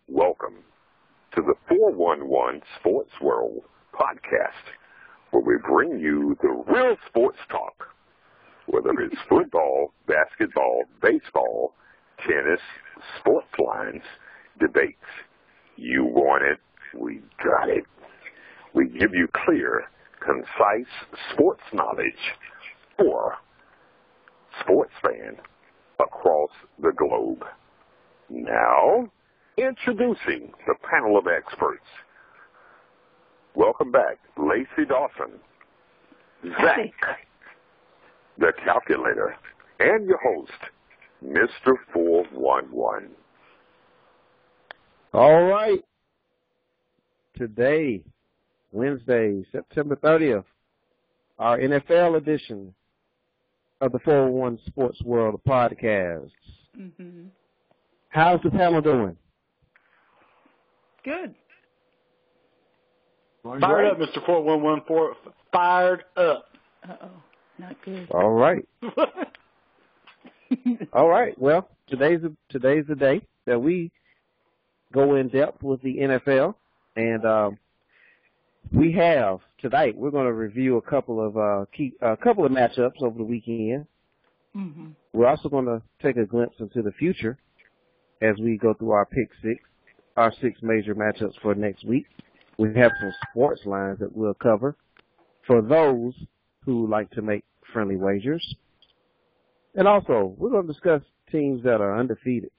Welcome to the 411 Sports World podcast, where we bring you the real sports talk, whether it's football, basketball, baseball, tennis, sports lines, debates. You want it, we got it. We give you clear, concise sports knowledge for sports fans across the globe. Now, introducing the panel of experts. Welcome back, Lacey Dawson, Zach, the calculator, and your host, Mr. 411. All right. Today, Wednesday, September 30th, our NFL edition of the 401 Sports World podcast. Mm-hmm. How's the panel doing? Good. Fired up, Mr. 411. Fired up. Uh-oh. Not good. All right. All right. Well, today's the day that we go in depth with the NFL, and we have tonight. We're going to review a couple of matchups over the weekend. Mm-hmm. We're also going to take a glimpse into the future as we go through our pick six, our six major matchups for next week. We have some sports lines that we'll cover for those who like to make friendly wagers. And also, we're going to discuss teams that are undefeated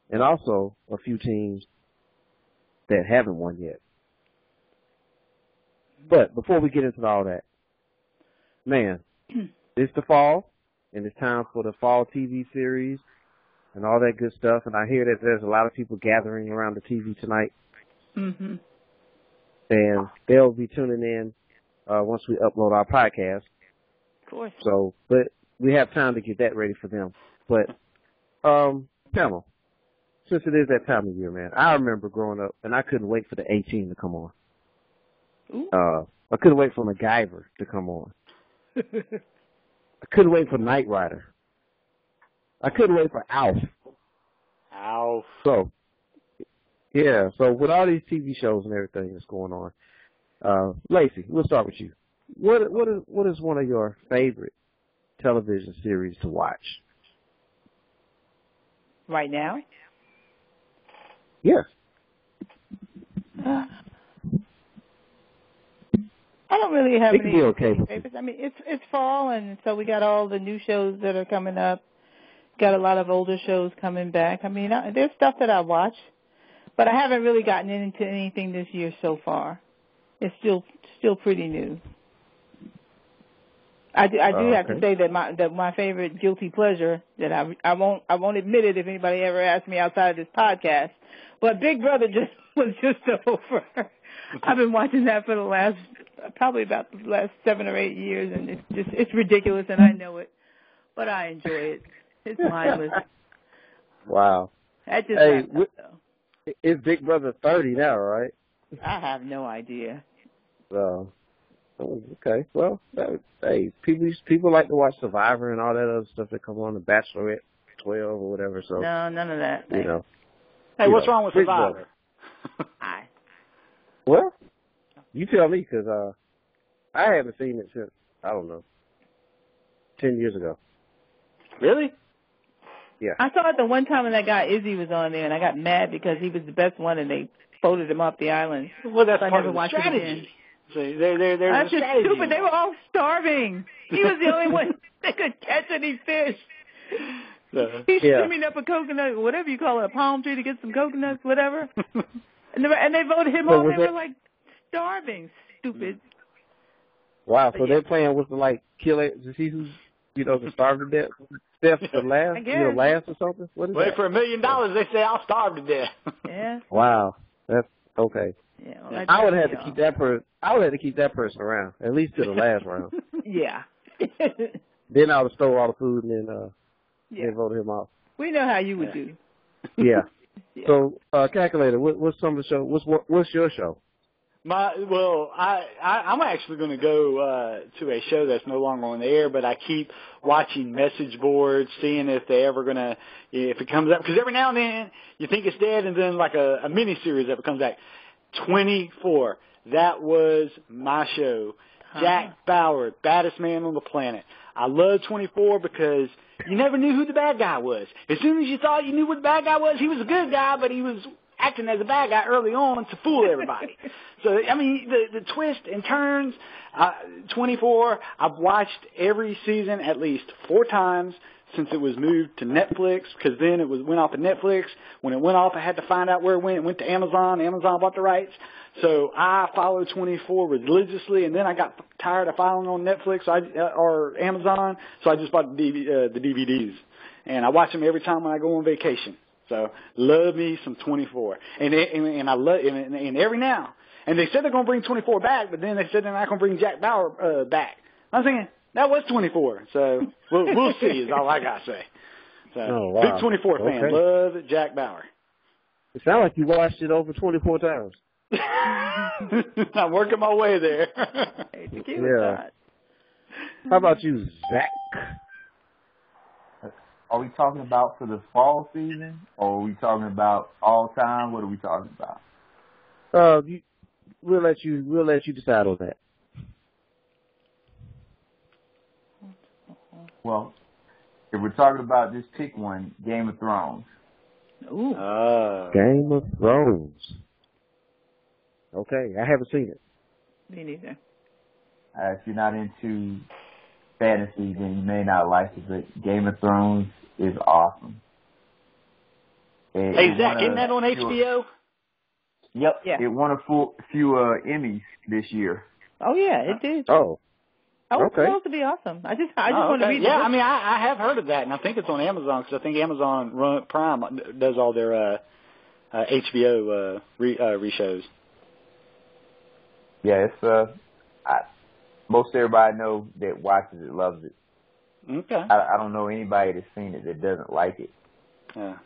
and also a few teams that haven't won yet. But before we get into all that, man, it's the fall, and it's time for the fall TV series and all that good stuff. And I hear that there's a lot of people gathering around the TV tonight. Mm-hmm. And they'll be tuning in once we upload our podcast. Of course. So, but we have time to get that ready for them. But, Pamela, since it is that time of year, man, I remember growing up, and I couldn't wait for the A-Team to come on. Ooh. I couldn't wait for MacGyver to come on. I couldn't wait for Knight Rider. I couldn't wait for Alf. Alf. So, yeah, so with all these TV shows and everything that's going on, Lacey, we'll start with you. What is one of your favorite television series to watch? Right now? Yes. I don't really have It can any be okay. favorites. I mean, it's fall, and so we got all the new shows that are coming up. Got a lot of older shows coming back. I mean, there's stuff that I watch, but I haven't really gotten into anything this year so far. It's still pretty new. I do have to say that my favorite guilty pleasure that I won't admit it if anybody ever asks me outside of this podcast, but Big Brother was just over. I've been watching that for probably about the last 7 or 8 years, and it's ridiculous, and I know it, but I enjoy it. It's mindless. Wow. That just wrapped up, though. It's Big Brother 30 now, right? I have no idea. Okay. Well, hey, people like to watch Survivor and all that other stuff that come on, The Bachelorette 12 or whatever. So No, none of that. You know. Hey, what's wrong with Big Survivor? Well, you tell me, because I haven't seen it since, I don't know, 10 years ago. Really? Yeah. I saw it the one time when that guy Izzy was on there, and I got mad because he was the best one, and they voted him off the island. Well, that's so part I never of the watched strategy. it again. See, there's That's a just strategy. stupid. They were all starving. He was the only one that could catch any fish. He's shimming up a coconut, whatever you call it, a palm tree to get some coconuts, whatever. and they voted him off. They were like starving. Stupid. Wow. So they're playing with the kill it to see who's the starve to death. Steph the last, last or something. What is Wait that? for $1 million. They say I'll starve to death. Yeah. Wow. That's okay. Yeah, well, I would have to keep that person. I would have to keep that person around at least to the last round. Yeah. Then I would store all the food and then vote him off. We know how you would do. Yeah. So, calculator, what's some of the show? What's your show? I'm actually going to go to a show that's no longer on the air, but I keep watching message boards, seeing if it comes up. Because every now and then you think it's dead, and then like a mini series ever comes back. 24. That was my show. Jack Bauer, baddest man on the planet. I love 24 because you never knew who the bad guy was. As soon as you thought you knew what the bad guy was, he was a good guy, but he was acting as a bad guy early on to fool everybody. So, I mean, the twist and turns, 24, I've watched every season at least 4 times since it was moved to Netflix, because then it went off of Netflix. When it went off, I had to find out where it went. It went to Amazon. Amazon bought the rights. So I followed 24 religiously, and then I got tired of following on Netflix or Amazon, so I just bought the DVDs. And I watch them every time when I go on vacation. So love me some 24. And I love and every now. And they said they're going to bring 24 back, but then they said they're not going to bring Jack Bauer back. I'm thinking, that was 24. So we'll see is all I got to say. So, big 24 fan. Okay. Love Jack Bauer. It sounds like you watched it over 24 times. I'm working my way there. Yeah. How about you, Zach? Are we talking about for the fall season, or are we talking about all time? What are we talking about? We'll let you decide on that. Well, if we're talking about just pick one, Game of Thrones. Ooh. Game of Thrones. Okay, I haven't seen it. Me neither. If you're not into fantasy, then you may not like it, but Game of Thrones is awesome. Hey, Zach, isn't that on HBO? Yep. Yeah. It won a few Emmys this year. Oh, yeah, it did. Oh. It's supposed to be awesome. I just want to read it. Yeah, I mean, I have heard of that, and I think it's on Amazon, because I think Amazon Prime does all their HBO re-shows. Yeah, it's most everybody I know that watches it loves it. Okay. I don't know anybody that's seen it that doesn't like it. Yeah.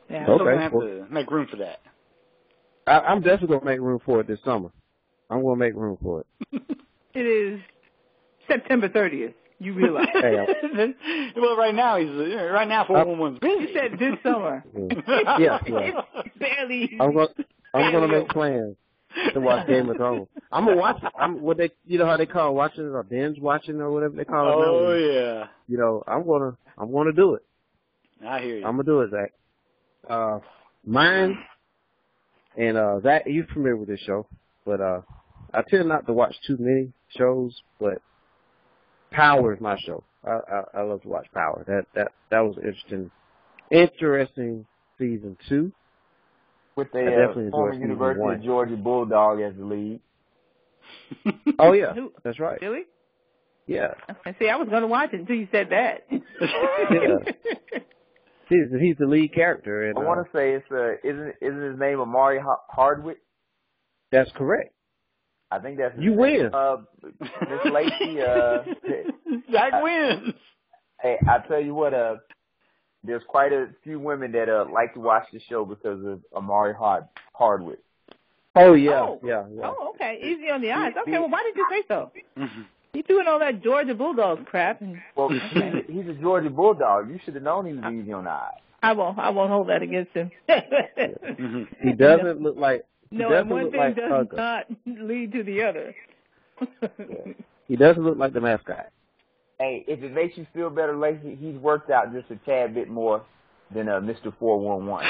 Yeah. So we're going to have to make room for that. I'm definitely going to make room for it this summer. I'm going to make room for it. It is September 30th. You realize? Well, right now 411's busy. You said this summer. Yeah. Barely. I'm going to make plans to watch Game of Thrones. I'm gonna watch it. You know how they call watching it, or binge watching, or whatever they call it. Oh yeah. You know, I'm gonna do it. I hear you. I'm gonna do it, Zach. Mine and Zach, you're familiar with this show, but I tend not to watch too many shows, but Power is my show. I love to watch Power. That was interesting season 2. With the former University of Georgia Bulldog as the lead. Oh, yeah. That's right. Really? Yeah. Okay. See, I was going to watch it until you said that. Yeah. He's the lead character. And, I want to say isn't his name Amari Hardwick? That's correct. I think that's you win. Miss Lacey. Zach wins. Hey, I tell you what. There's quite a few women that like to watch the show because of Amari Hardwick. Oh, yeah. Yeah. Oh, okay. Easy on the eyes. Okay, well, why did you say so? He's doing all that Georgia Bulldogs crap. Well, he's a Georgia Bulldog. You should have known he was easy on the eyes. I won't hold that against him. He doesn't look like... No, and one thing does not lead to the other. Yeah. He doesn't look like the mascot. Hey, if it makes you feel better, Lacey, he's worked out just a tad bit more than Mr. 411.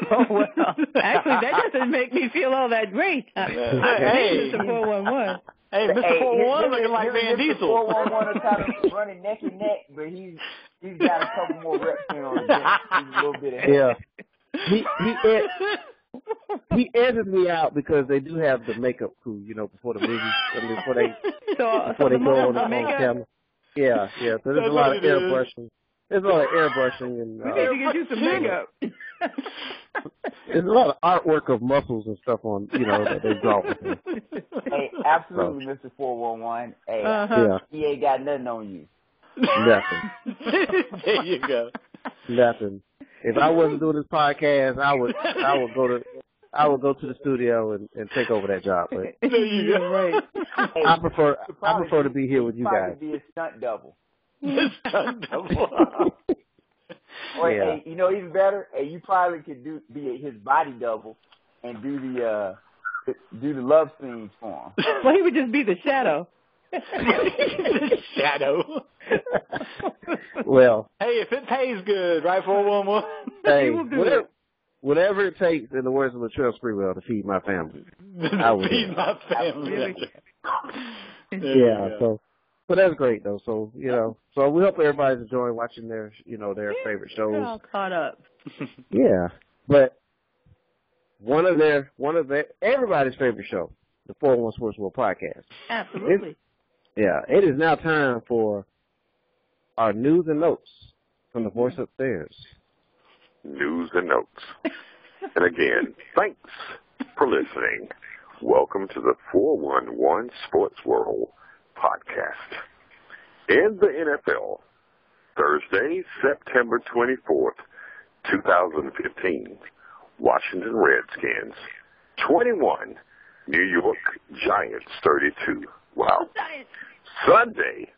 Oh, well, actually, that doesn't make me feel all that great. Hey, Mr. 411. Hey, Mr. 411 looking like Van Diesel. Mr. 411 is kind of running neck and neck, but he's got a couple more reps in on the bench. He's a little bit ahead. Yeah. He edits me out because they do have the makeup crew, before the movie, before they go on camera. Yeah. So there's a lot of airbrushing. There's a lot of airbrushing and. We need to get you some makeup. There's a lot of artwork of muscles and stuff on, that they draw with him. Hey, absolutely, Mr. 411. Hey, he ain't got nothing on you. Nothing. There you go. Nothing. If I wasn't doing this podcast, I would go to I would go to the studio and take over that job. But You're right. I prefer to be here with you guys. Be a stunt double. Stunt double. Or Yeah. hey, even better. Hey, you probably could be his body double and do the love scenes for him. Well, he would just be the shadow. The shadow. Well, Hey, if it pays good, right, 411? hey, will do whatever it takes, in the words of Latrell Sprewell, to feed my family. I would feed my family. Yeah, so that's great though. So so we hope everybody's enjoying watching their their favorite shows. We're all caught up. Yeah, but one of everybody's favorite show, the 401 Sports World podcast. Absolutely. It is now time for our news and notes from the voice upstairs. News and notes. And again, thanks for listening. Welcome to the 411 Sports World podcast. In the NFL, Thursday, September 24th, 2015, Washington Redskins 21, New York Giants 32. Wow. Sunday,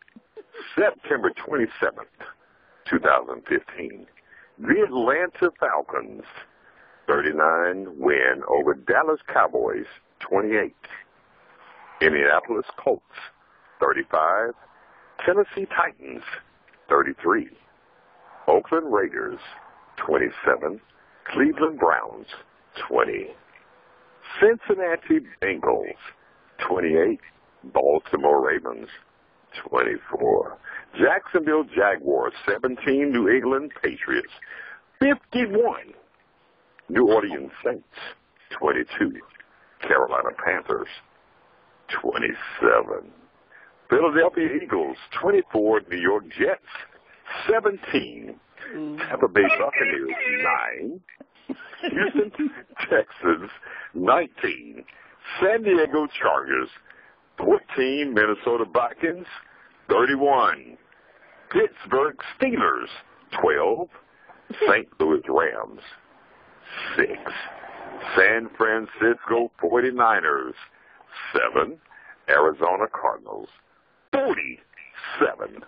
September 27th, 2015, the Atlanta Falcons 39 win over Dallas Cowboys 28. Indianapolis Colts 35, Tennessee Titans 33. Oakland Raiders 27, Cleveland Browns 20. Cincinnati Bengals 28, Baltimore Ravens 24. Jacksonville Jaguars 17, New England Patriots 51. New Orleans Saints 22. Carolina Panthers 27. Philadelphia Eagles 24. New York Jets 17. Tampa Bay Buccaneers 9. Houston Texans 19. San Diego Chargers 14. Minnesota Vikings 31. Pittsburgh Steelers 12. St. Louis Rams 6. San Francisco 49ers 7. Arizona Cardinals 47.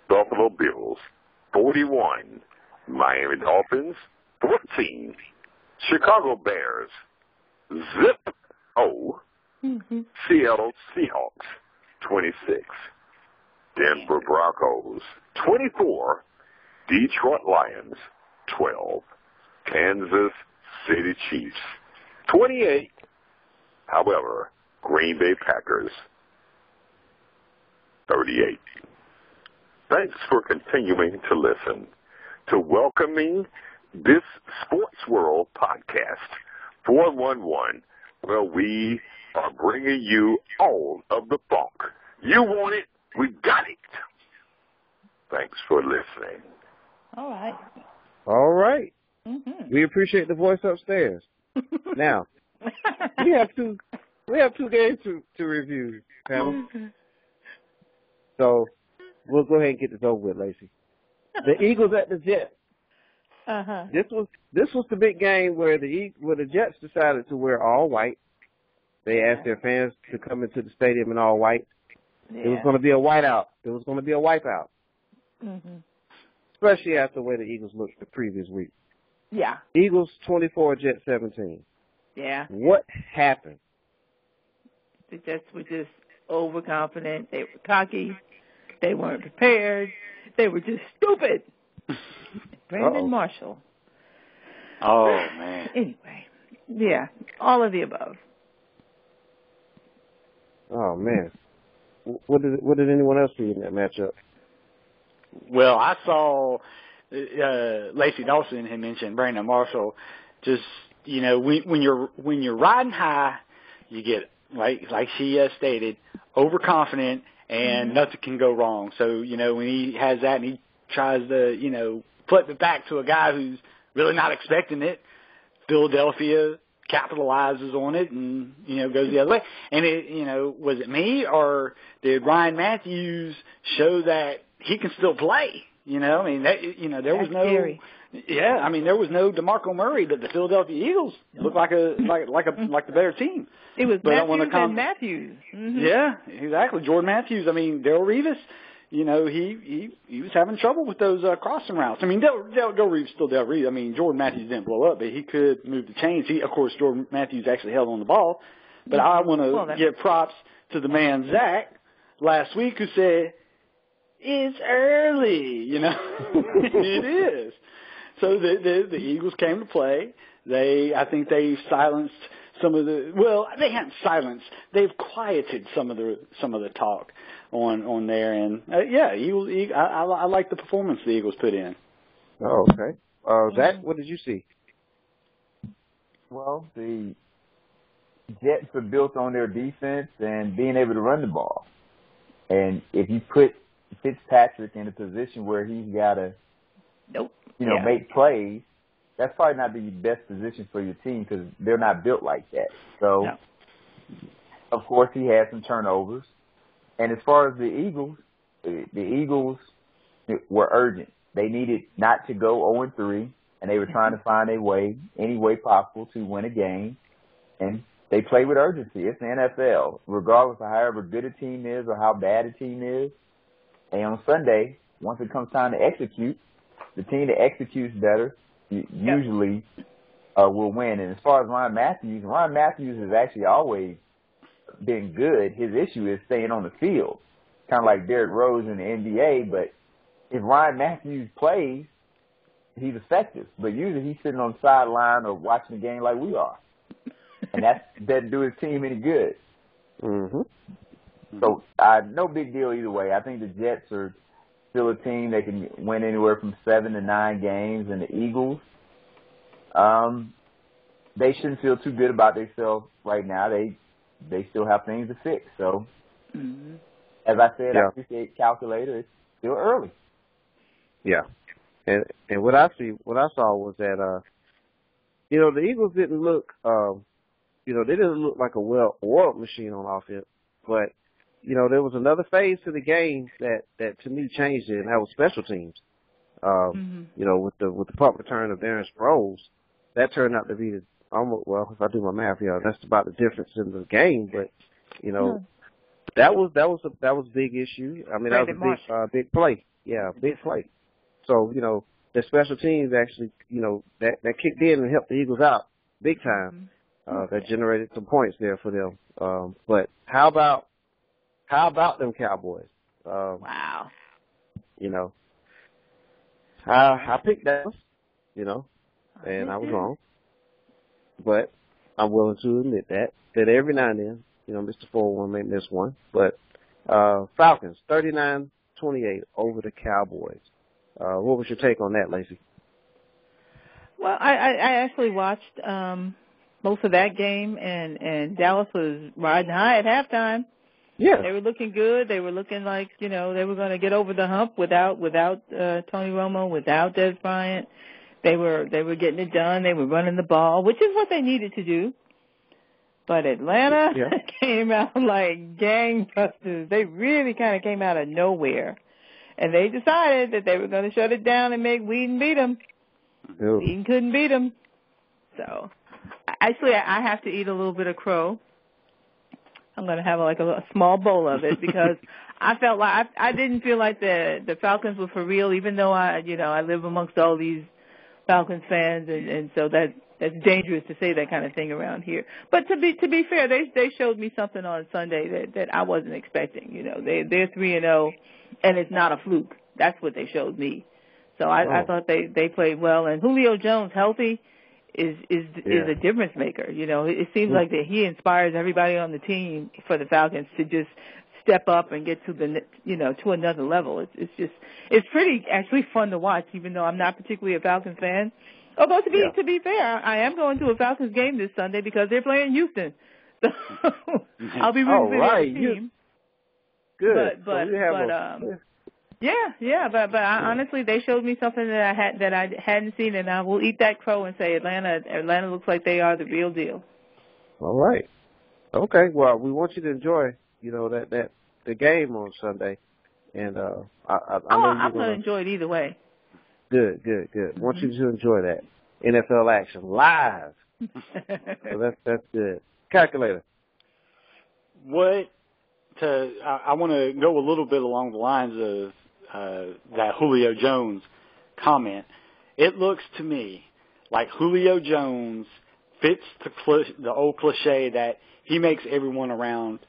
Buffalo Bills 41. Miami Dolphins 14. Chicago Bears 0. Seattle Seahawks 26. Denver Broncos 24. Detroit Lions 12. Kansas City Chiefs 28. However, Green Bay Packers 38. Thanks for continuing to listen, to welcoming this Sports World podcast 411, where we are bringing you all of the funk. You want it, we got it. Thanks for listening. All right. All right. Mm-hmm. We appreciate the voice upstairs. Now, we have two games to review, Pamela. So we'll go ahead and get this over with, Lacey. The Eagles at the Jets. Uh-huh. This was the big game where the Jets decided to wear all white. They asked their fans to come into the stadium in all white. Yeah. It was going to be a whiteout. It was going to be a wipeout. Mm-hmm. Especially after the way the Eagles looked the previous week. Yeah. Eagles 24, Jets 17. Yeah. What happened? The Jets were just overconfident. They were cocky. They weren't prepared. They were just stupid. Brandon Marshall. Oh, man. Anyway, yeah, all of the above. Oh, man. What did anyone else see in that matchup? Well, I saw Lacey Dawson had mentioned Brandon Marshall. Just when you're riding high, you get like she stated, overconfident, and nothing can go wrong. So when he has that and he tries to flip it back to a guy who's really not expecting it, Philadelphia capitalizes on it and goes the other way. And was it me or did Ryan Matthews show that he can still play? You know, I mean, there was no. Scary. Yeah, I mean, there was no DeMarco Murray, but the Philadelphia Eagles looked like the better team. It was But Matthews and Matthews. Mm-hmm. Yeah, exactly. Jordan Matthews. I mean, Darrelle Revis. You know, he was having trouble with those crossing routes. I mean, Darrelle Revis still Darrelle Revis. I mean, Jordan Matthews didn't blow up, but he could move the chains. Of course, Jordan Matthews actually held on the ball. But I want to give props to the man Zach last week who said, "It's early," you know. It is. So the Eagles came to play. I think they silenced some of the. Well, they hadn't silenced. They've quieted some of the talk on there, and I like the performance the Eagles put in. Oh, okay. Zach, what did you see? Well, the Jets are built on their defense and being able to run the ball. And if you put Fitzpatrick in a position where he's got to, make plays, that's probably not the best position for your team because they're not built like that. So, of course, he had some turnovers. And as far as the Eagles were urgent. They needed not to go 0-3, and they were trying to find a way, any way possible, to win a game. And they play with urgency. It's the NFL. Regardless of however good a team is or how bad a team is, and on Sunday, once it comes time to execute, the team that executes better usually will win. And as far as Ryan Matthews has actually always been good. His issue is staying on the field, kind of like Derrick Rose in the NBA. But if Ryan Matthews plays, he's effective. But usually he's sitting on the sideline or watching the game like we are. And that doesn't do his team any good. Mm-hmm. So no big deal either way. I think the Jets are still a team that can win anywhere from 7 to 9 games. And the Eagles, they shouldn't feel too good about themselves right now. They still have things to fix. So, as I said, I appreciate calculator. It's still early. Yeah. And what I saw was that, the Eagles didn't look, they didn't look like a well-oiled machine on offense. But, there was another phase to the game that to me changed it, and that was special teams. With the punt return of Darren Sproles, that turned out to be if I do my math, that's about the difference in the game. But, that was a big issue. I mean, that was a big play. Yeah, big play. So, the special teams actually, that kicked in and helped the Eagles out big time. That generated some points there for them. But how about them Cowboys? Wow. I picked Dallas, and I was wrong. But I'm willing to admit that every now and then, Mr. 4-1 may miss one. But Falcons, 39-28 over the Cowboys. What was your take on that, Lacey? Well, I actually watched most of that game, and Dallas was riding high at halftime. Yeah. They were looking good. They were looking like, they were going to get over the hump without Tony Romo, without Des Bryant. They were getting it done. They were running the ball, which is what they needed to do. But Atlanta came out like gangbusters. They really kind of came out of nowhere. And they decided that they were going to shut it down and make Whedon beat them. Whedon couldn't beat them. So, actually, I have to eat a little bit of crow. I'm going to have a small bowl of it because I felt like I didn't feel like the Falcons were for real, even though I live amongst all these Falcons fans, and so that's dangerous to say that kind of thing around here. But to be fair, they showed me something on Sunday that I wasn't expecting. They're 3-0, and it's not a fluke. That's what they showed me. So I thought they played well, and Julio Jones healthy is a difference maker. It seems like that he inspires everybody on the team for the Falcons to just step up and get to to another level. It's pretty actually fun to watch, even though I'm not particularly a Falcons fan. Although to be fair, I am going to a Falcons game this Sunday because they're playing Houston. So I'll be rooting for the team. Good. But honestly, they showed me something that I hadn't seen, and I will eat that crow and say Atlanta looks like they are the real deal. All right. Okay. Well, we want you to enjoy, the game on Sunday, And know I'm going to enjoy it either way. Good. Mm-hmm. Want you to enjoy that. NFL action live. So that's good. Calculator. I want to go a little bit along the lines of that Julio Jones comment. It looks to me like Julio Jones fits the old cliche that he makes everyone around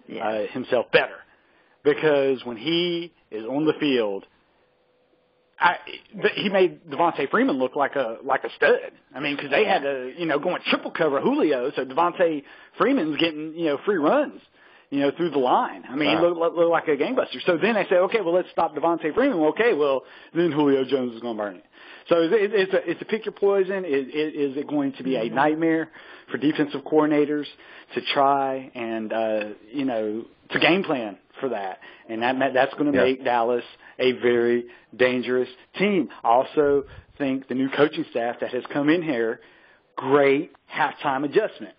himself better. Because when he is on the field, he made Devontae Freeman look like a stud. I mean, because they had to, go and triple cover Julio, so Devontae Freeman's getting, free runs, through the line. I mean, he looked like a gangbuster. So then they say, okay, well, let's stop Devontae Freeman. Well, okay, well, then Julio Jones is going to burn it. So it's a pick your poison. Is it going to be a nightmare for defensive coordinators to try and, to game plan for that? And that's going to make Dallas a very dangerous team. I also think the new coaching staff that has come in here, great halftime adjustment.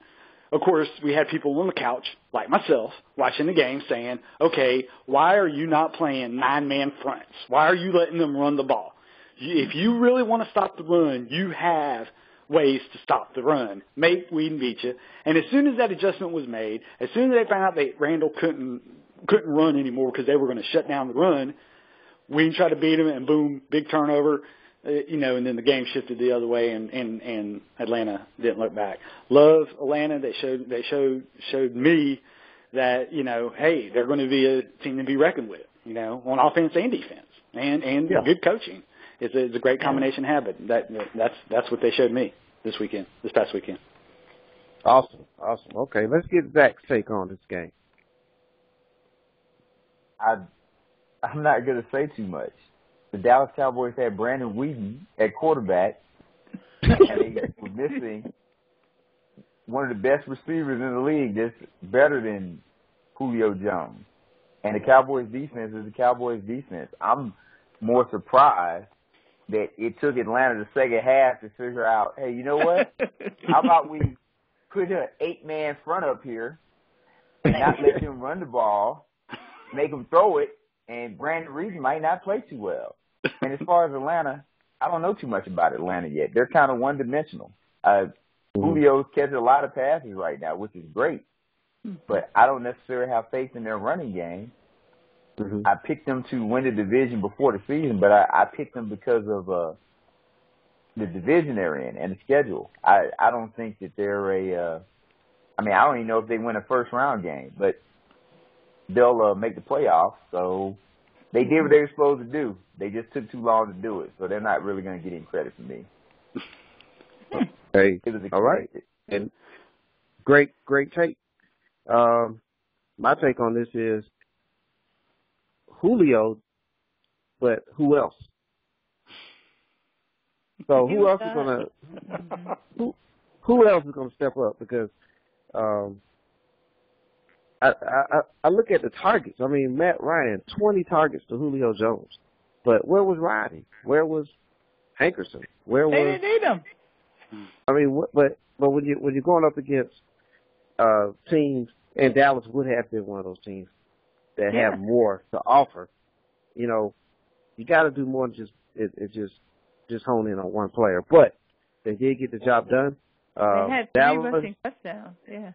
Of course, we had people on the couch, like myself, watching the game saying, okay, why are you not playing 9-man fronts? Why are you letting them run the ball? If you really want to stop the run, you have ways to stop the run. Make Whedon beat you. And as soon as that adjustment was made, as soon as they found out that Randall couldn't run anymore because they were going to shut down the run, Whedon tried to beat him, and boom, big turnover. And then the game shifted the other way, and Atlanta didn't look back. Love Atlanta. They showed me that, hey, they're going to be a team to be reckoned with, on offense and defense, and good coaching. It's a great combination habit. That's what they showed me this past weekend. Awesome. Okay, let's get Zach's take on this game. I'm not going to say too much. The Dallas Cowboys had Brandon Whedon at quarterback, and they were missing one of the best receivers in the league, just better than Julio Jones. And the Cowboys' defense is the Cowboys' defense. I'm more surprised that it took Atlanta the second half to figure out, hey, you know what? How about we put an 8-man front up here and not let them run the ball, make them throw it, and Brandon Whedon might not play too well. And as far as Atlanta, I don't know too much about Atlanta yet. They're kind of one-dimensional. Julio's catching a lot of passes right now, which is great. But I don't necessarily have faith in their running game. Mm-hmm. I picked them to win the division before the season, but I picked them because of the division they're in and the schedule. I don't think that they're I don't even know if they win a first-round game, but they'll make the playoffs, so they did what they were supposed to do. They just took too long to do it, so they're not really going to get any credit from me. Hey, all right. And great take. My take on this is Julio, but who else? So who else is going to who else is going to step up? Because I look at the targets. I mean, Matt Ryan, 20 targets to Julio Jones. But where was Rodney? Where was Hankerson? They didn't need him. I mean, but when you're going up against teams, and Dallas would have been one of those teams that have more to offer, you got to do more than just hone in on one player. But they did get the job done. They had 3 rushing touchdowns. Yeah.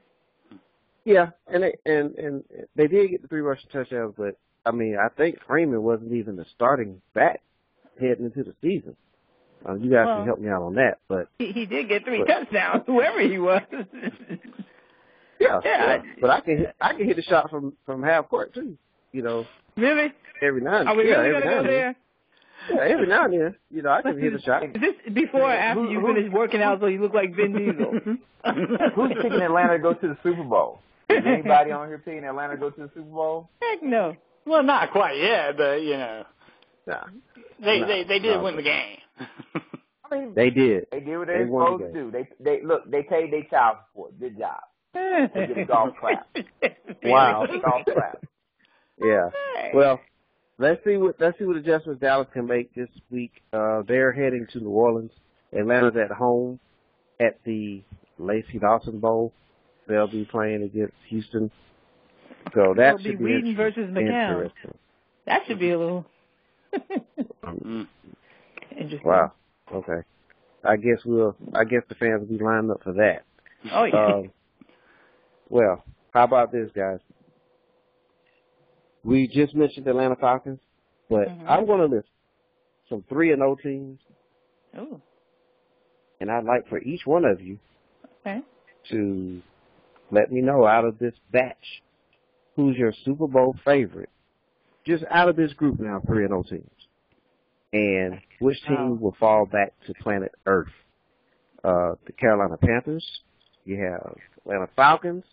Yeah, and they did get the 3 rushing touchdowns, but I mean, I think Freeman wasn't even the starting back heading into the season. You guys can help me out on that, but he did get 3 touchdowns, whoever he was. Yeah. But I can hit a shot from half court too. Really? Every now and then. Are we really gonna go there? Yeah, every now and then, I can hit a shot. Is this before or after you finish working out so you look like Vin Diesel? Who's picking Atlanta to go to the Super Bowl? Is anybody on here picking Atlanta to go to the Super Bowl? Heck no. Well, not quite yet, but Nah. They did win the game. I mean, they did. They did what they were supposed to do. They paid their child support. Good job. They get a golf clap. Wow. Golf clap. Yeah. Well, let's see what adjustments Dallas can make this week. They're heading to New Orleans. Atlanta's at home at the Lacey Dawson Bowl. They'll be playing against Houston. So that should be Whedon versus McCown. That should be a little interesting. Wow. Okay. I guess the fans will be lining up for that. Oh yeah. Well, how about this, guys? We just mentioned the Atlanta Falcons, but I'm going to list some 3-0 teams. Oh. And I'd like for each one of you Okay. to let me know out of this batch who's your Super Bowl favorite. Just out of this group now, 3-0 teams. And which team will fall back to planet Earth? The Carolina Panthers. You have Atlanta Falcons,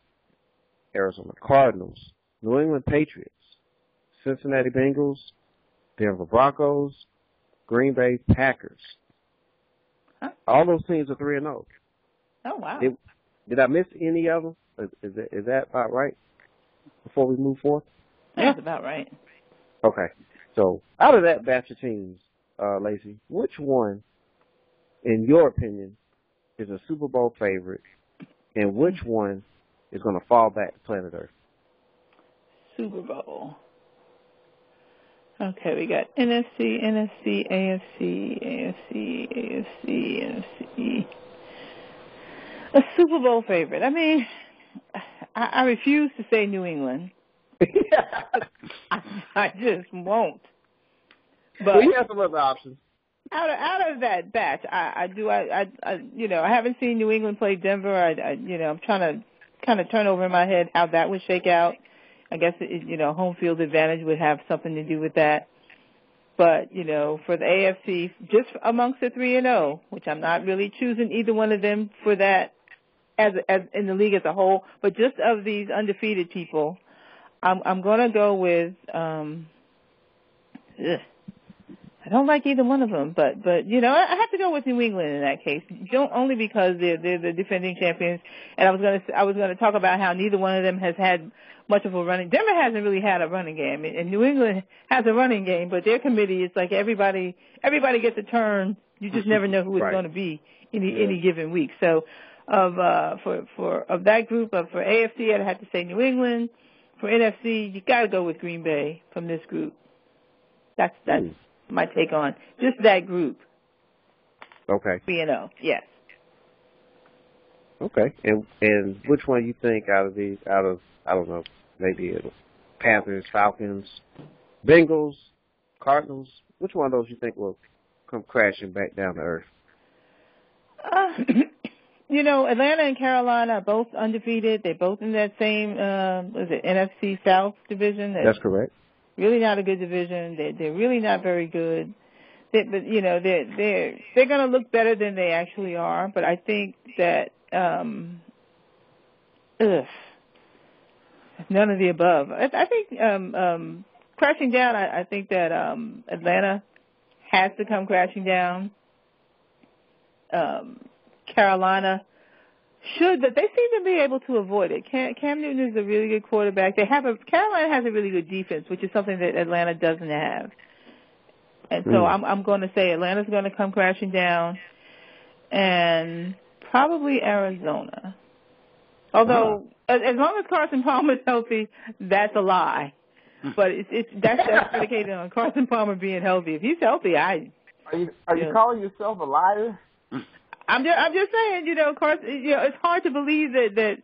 Arizona Cardinals, New England Patriots, Cincinnati Bengals, Denver Broncos, Green Bay Packers. Huh? All those teams are 3-0. Oh, wow. Did I miss any of them? Is that about right before we move forward? That's about right. Okay. So out of that batch of teams, Lacey, which one, in your opinion, is a Super Bowl favorite, and which one is going to fall back to planet Earth? Super Bowl. Okay, we got NFC, AFC. A Super Bowl favorite. I mean, I refuse to say New England. I just won't. But we have some other options. Out of that batch, I haven't seen New England play Denver. I'm trying to kind of turn over in my head how that would shake out. I guess home field advantage would have something to do with that. But for the AFC, just amongst the 3-0, which I'm not really choosing either one of them for that as in the league as a whole, but just of these undefeated people, I'm going to go with. I don't like either one of them, but I have to go with New England in that case. Only because they're the defending champions, and I was going to talk about how neither one of them has had much of a running. Denver hasn't really had a running game, and New England has a running game, but their committee is like everybody gets a turn. You just never know who it's going to be any given week. So of that group for AFC, I'd have to say New England. For NFC, you got to go with Green Bay from this group. That's my take on just that group. Okay. 3-0, yes. Okay. And which one you think out of I don't know, maybe Panthers, Falcons, Bengals, Cardinals, which one of those you think will come crashing back down to earth? Atlanta and Carolina are both undefeated. They're both in that same NFC South division. That's correct. Really not a good division. They're really not very good. They're going to look better than they actually are. But I think that none of the above. I think crashing down. I think that Atlanta has to come crashing down. Carolina should, but they seem to be able to avoid it. Cam Newton is a really good quarterback. Carolina has a really good defense, which is something that Atlanta doesn't have. And so I'm going to say Atlanta's going to come crashing down, and probably Arizona. Although, as long as Carson Palmer's healthy, that's a lie. But that's predicated on Carson Palmer being healthy. If he's healthy, Are you calling yourself a liar? I'm just saying, Carson. It's hard to believe that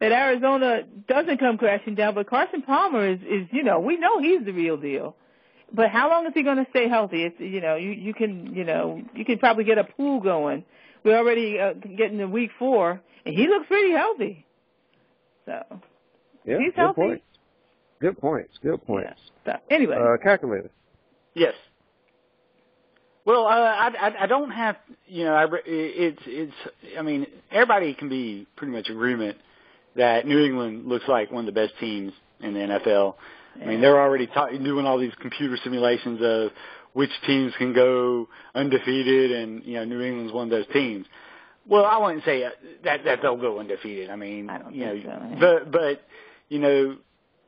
Arizona doesn't come crashing down, but Carson Palmer is we know he's the real deal. But how long is he going to stay healthy? It's you can probably get a pool going. We're already getting to week 4, and he looks pretty healthy. So yeah, he's healthy. Good points. Yeah. So, anyway, calculator. Yes. Well, I don't have, I mean, everybody can be pretty much in agreement that New England looks like one of the best teams in the NFL. I mean, they're already doing all these computer simulations of which teams can go undefeated, and, New England's one of those teams. Well, I wouldn't say that they'll go undefeated. I mean, I don't think so. But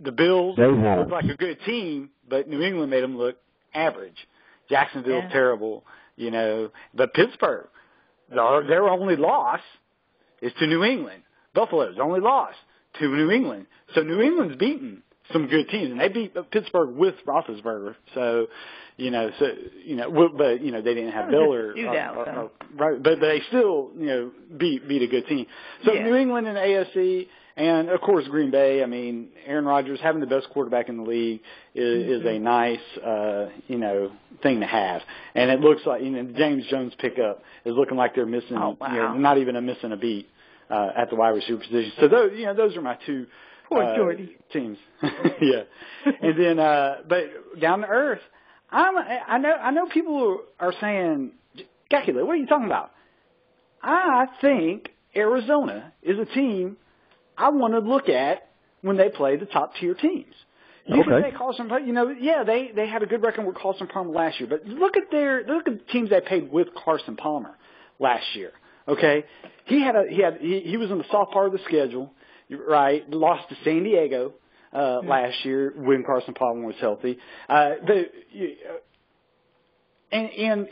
the Bills look like a good team, but New England made them look average. Jacksonville's terrible, but Pittsburgh, their only loss is to New England. Buffalo's only loss to New England. So New England's beaten some good teams, and they beat Pittsburgh with Roethlisberger. So, but they didn't have Bill right, but they still beat a good team. So New England and AFC, and of course Green Bay. I mean, Aaron Rodgers having the best quarterback in the league is a nice thing to have, and it looks like James Jones pickup is looking like they're missing not even missing a beat at the wide receiver position. So those are my two. Poor Jordy. Teams. Yeah. And then, but down to earth, I know people are saying, Gakula, what are you talking about? I think Arizona is a team I want to look at when they play the top tier teams. You can say Carson, they had a good record with Carson Palmer last year, but look at the teams they played with Carson Palmer last year. Okay. He was in the soft part of the schedule. Right, lost to San Diego last year when Carson Palmer was healthy. And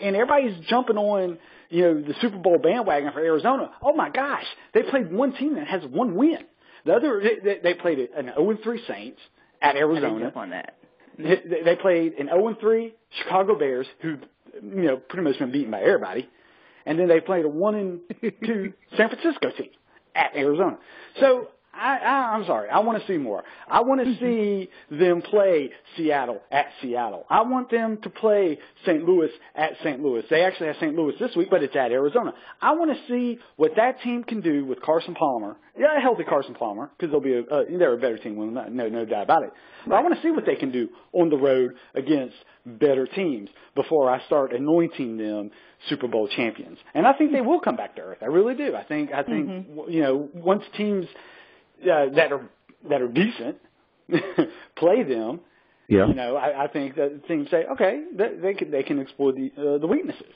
everybody's jumping on the Super Bowl bandwagon for Arizona. Oh my gosh, they played one team that has one win. The other they played an 0-3 Saints at Arizona. I didn't jump on that. They played an 0-3 Chicago Bears, who pretty much been beaten by everybody, and then they played a 1-2 San Francisco team at Arizona. So. I'm sorry. I want to see more. I want to see them play Seattle at Seattle. I want them to play St. Louis at St. Louis. They actually have St. Louis this week, but it's at Arizona. I want to see what that team can do with Carson Palmer. Yeah, a healthy Carson Palmer, because they're a better team with him, no doubt about it. But I want to see what they can do on the road against better teams before I start anointing them Super Bowl champions. And I think they will come back to earth. I really do. I think once teams that are decent play them. Yeah. I think that teams say, okay, they can exploit the weaknesses.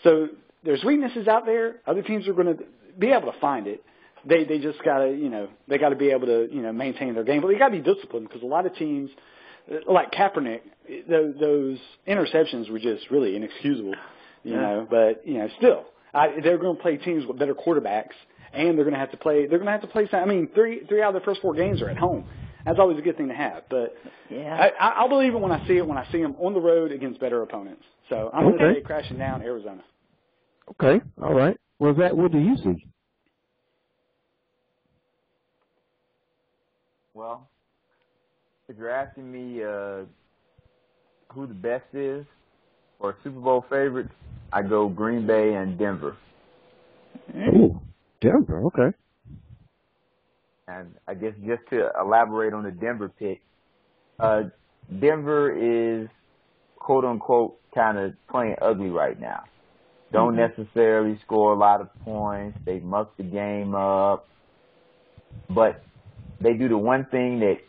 So there's weaknesses out there. Other teams are going to be able to find it. They just gotta they gotta be able to maintain their game, but they gotta be disciplined, because a lot of teams like Kaepernick, those interceptions were just really inexcusable. But still, they're going to play teams with better quarterbacks. And they're going to have to play. They're going to have to play. I mean, three out of their first 4 games are at home. That's always a good thing to have. But I'll believe it when I see it. When I see them on the road against better opponents. So I'm going to say crashing down Arizona. Okay. All right. Well, what do you see? Well, if you're asking me who the best is or Super Bowl favorites, I go Green Bay and Denver. Ooh. Denver, okay. And I guess just to elaborate on the Denver pick, Denver is, quote unquote, kind of playing ugly right now. Don't necessarily score a lot of points. They muck the game up. But they do the one thing that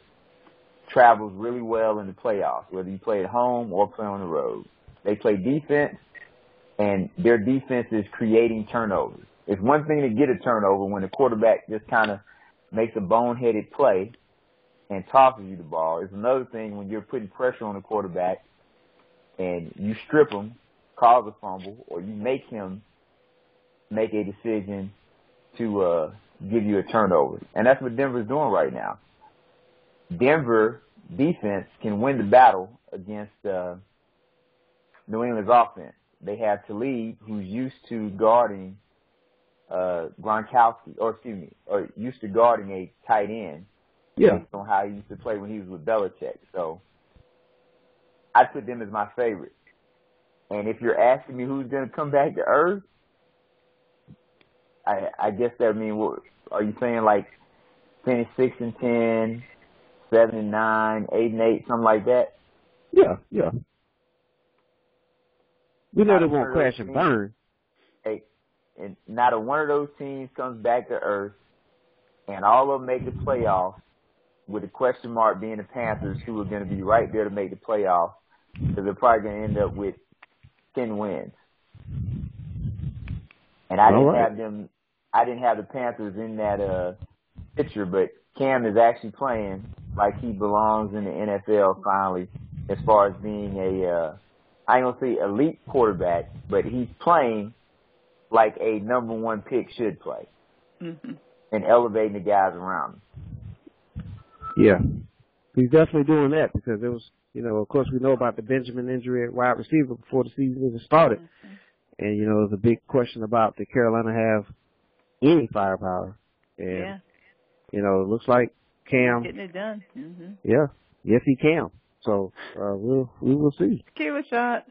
travels really well in the playoffs, whether you play at home or play on the road. They play defense, and their defense is creating turnovers. It's one thing to get a turnover when the quarterback just kind of makes a boneheaded play and tosses you the ball. It's another thing when you're putting pressure on the quarterback and you strip him, cause a fumble, or you make him make a decision to give you a turnover. And that's what Denver's doing right now. Denver defense can win the battle against New England's offense. They have Talib, who's used to guarding Gronkowski, or used to guarding a tight end, based on how he used to play when he was with Belichick. So I'd put them as my favorite. And if you're asking me who's going to come back to earth, I guess that means, are you saying like finish 6-10, 7-9, 8-8, something like that? Yeah. We know they won't crash and burn. Hey, and not a one of those teams comes back to earth, and all of them make the playoffs, with the question mark being the Panthers, who are going to be right there to make the playoffs, because they're probably going to end up with 10 wins. And I didn't have the Panthers in that picture, but Cam is actually playing like he belongs in the NFL finally, as far as being I ain't gonna say elite quarterback, but he's playing like a number 1 pick should play, and elevating the guys around him. Yeah, He's definitely doing that because there was, of course, we know about the Benjamin injury at wide receiver before the season even started. Mm-hmm. And, there's a big question about did Carolina have any firepower? And, it looks like Cam. Getting it done. Mm-hmm. Yeah. Yes, he can. So, we will see. Give a shot.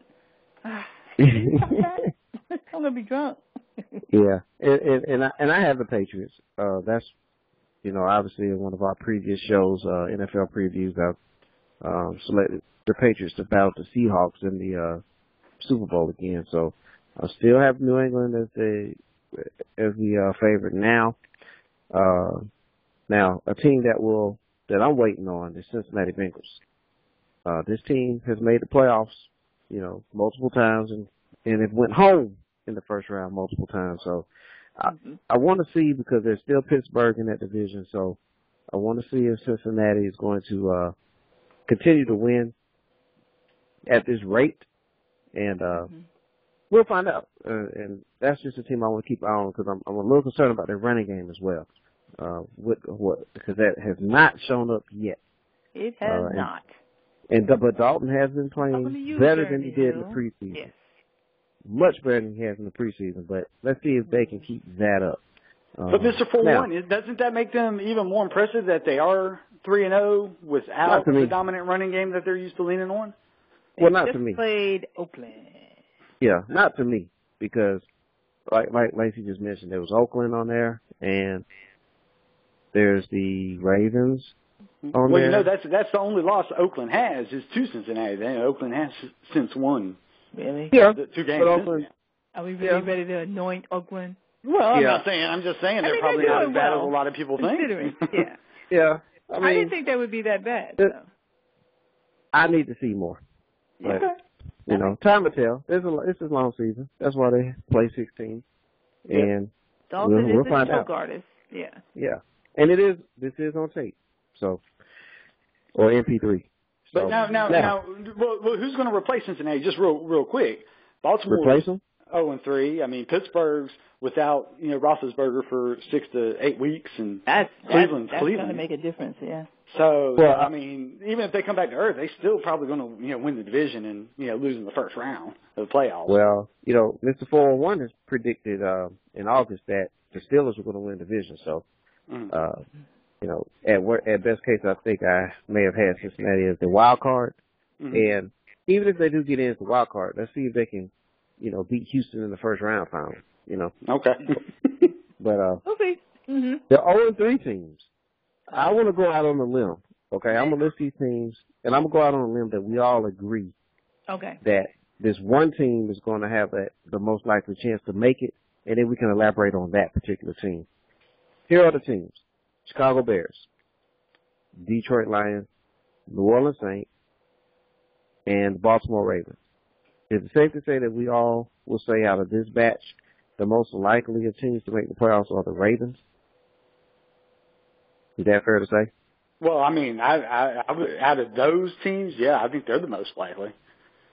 I'm going to be drunk. Yeah. And I have the Patriots. That's, obviously in one of our previous shows, NFL previews, I've selected the Patriots to battle the Seahawks in the Super Bowl again. So I still have New England as the favorite now. Now a team that I'm waiting on is Cincinnati Bengals. This team has made the playoffs, multiple times and it went home in the first round multiple times. So I want to see, because there's still Pittsburgh in that division, so I want to see if Cincinnati is going to continue to win at this rate, and we'll find out. And that's just a team I want to keep an eye on, because I'm a little concerned about their running game as well, because that has not shown up yet. It has not. But Dalton has been playing better than he did in the preseason. Yes. Much better than he has in the preseason, but let's see if they can keep that up. But Mr. 4-1, doesn't that make them even more impressive that they are 3-0 without the dominant running game that they're used to leaning on? Well, not to me. Played Oakland. Yeah, not to me, because like Lacey just mentioned, there was Oakland on there, and there's the Ravens on there. Well, that's the only loss Oakland has is to Cincinnati. Oakland has since won. Really? Yeah. 2 games. But Oakland, are we really ready to anoint Oakland? Well, I'm just saying they're probably not as bad as a lot of people think. Yeah. I didn't think they would be that bad. So. I need to see more. But, time will tell. It's a long season. That's why they play 16. And we'll find out. Artist. Yeah. Yeah. And this is on tape. So, or MP3. But now, who's going to replace Cincinnati? Just real quick. Baltimore replace them? 0-3. I mean, Pittsburgh's without Roethlisberger for 6 to 8 weeks, and Cleveland's that's going to make a difference. Yeah. So I mean, even if they come back to earth, they still probably going to win the division and lose in the first round of the playoffs. Well, Mr. 401 has predicted in August that the Steelers were going to win the division. So. At best case, I think I may have had Cincinnati as the wild card. Mm-hmm. And even if they do get in as the wild card, let's see if they can, beat Houston in the first round finally, Okay. But, okay. Mm-hmm. The 0-3 teams, I want to go out on a limb, okay? I'm going to list these teams, and I'm going to go out on a limb that we all agree that this one team is going to have the most likely chance to make it, and then we can elaborate on that particular team. Here are the teams. Chicago Bears, Detroit Lions, New Orleans Saints, and Baltimore Ravens. Is it safe to say that we all will say out of this batch, the most likely of teams to make the playoffs are the Ravens? Is that fair to say? Well, I mean, I out of those teams, yeah, I think they're the most likely.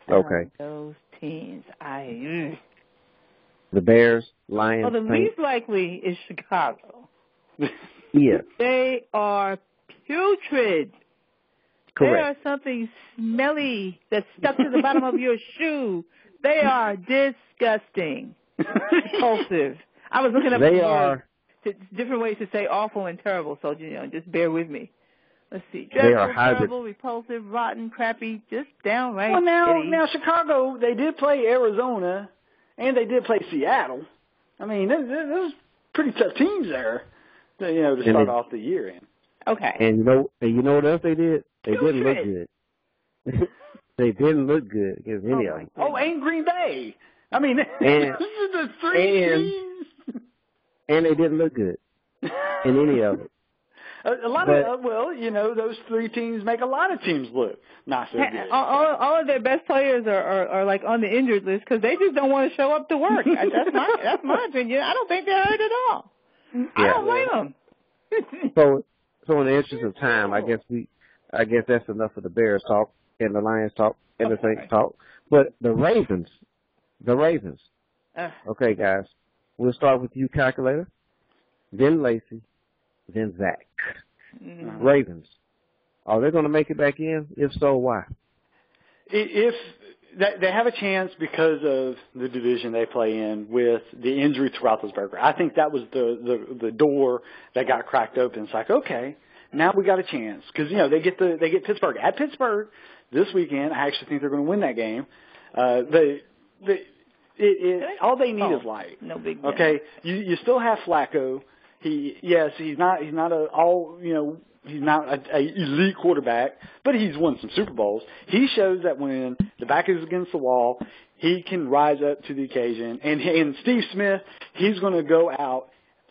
Okay. Those teams, The Bears, Lions, the least likely is Chicago. Yeah. They are putrid. Correct. They are something smelly that's stuck to the bottom of your shoe. They are disgusting. Repulsive. I was looking up different ways to say awful and terrible, so just bear with me. Let's see. Dreadful, they are hybrid. Terrible, repulsive, rotten, crappy, just downright. Well, now Chicago, they did play Arizona, and they did play Seattle. I mean, those pretty tough teams there. To start off the year in. Okay. And you know what else they did? They didn't look good. They didn't look good against any of them. Oh, and Green Bay. I mean, this is the 3 teams. And they didn't look good in any of it. A lot of those 3 teams make a lot of teams look not so good. All of their best players are like on the injured list because they just don't want to show up to work. That's my opinion. I don't think they're hurt at all. Yeah. I don't blame them. So in the interest of time, I guess that's enough for the Bears talk and the Lions talk and the Saints talk. But the Ravens. Okay, guys, we'll start with you, calculator, then Lacey, then Zach. Mm-hmm. Ravens. Are they going to make it back in? If so, why? If they have a chance because of the division they play in with the injury to Roethlisberger. I think that was the door that got cracked open. It's like, okay, now we got a chance because they get Pittsburgh at Pittsburgh this weekend. I actually think they're going to win that game. All they need is light. No big deal. Okay, you still have Flacco. He's not an elite quarterback, but he's won some Super Bowls. He shows that when the back is against the wall, he can rise up to the occasion. And Steve Smith, he's going to go out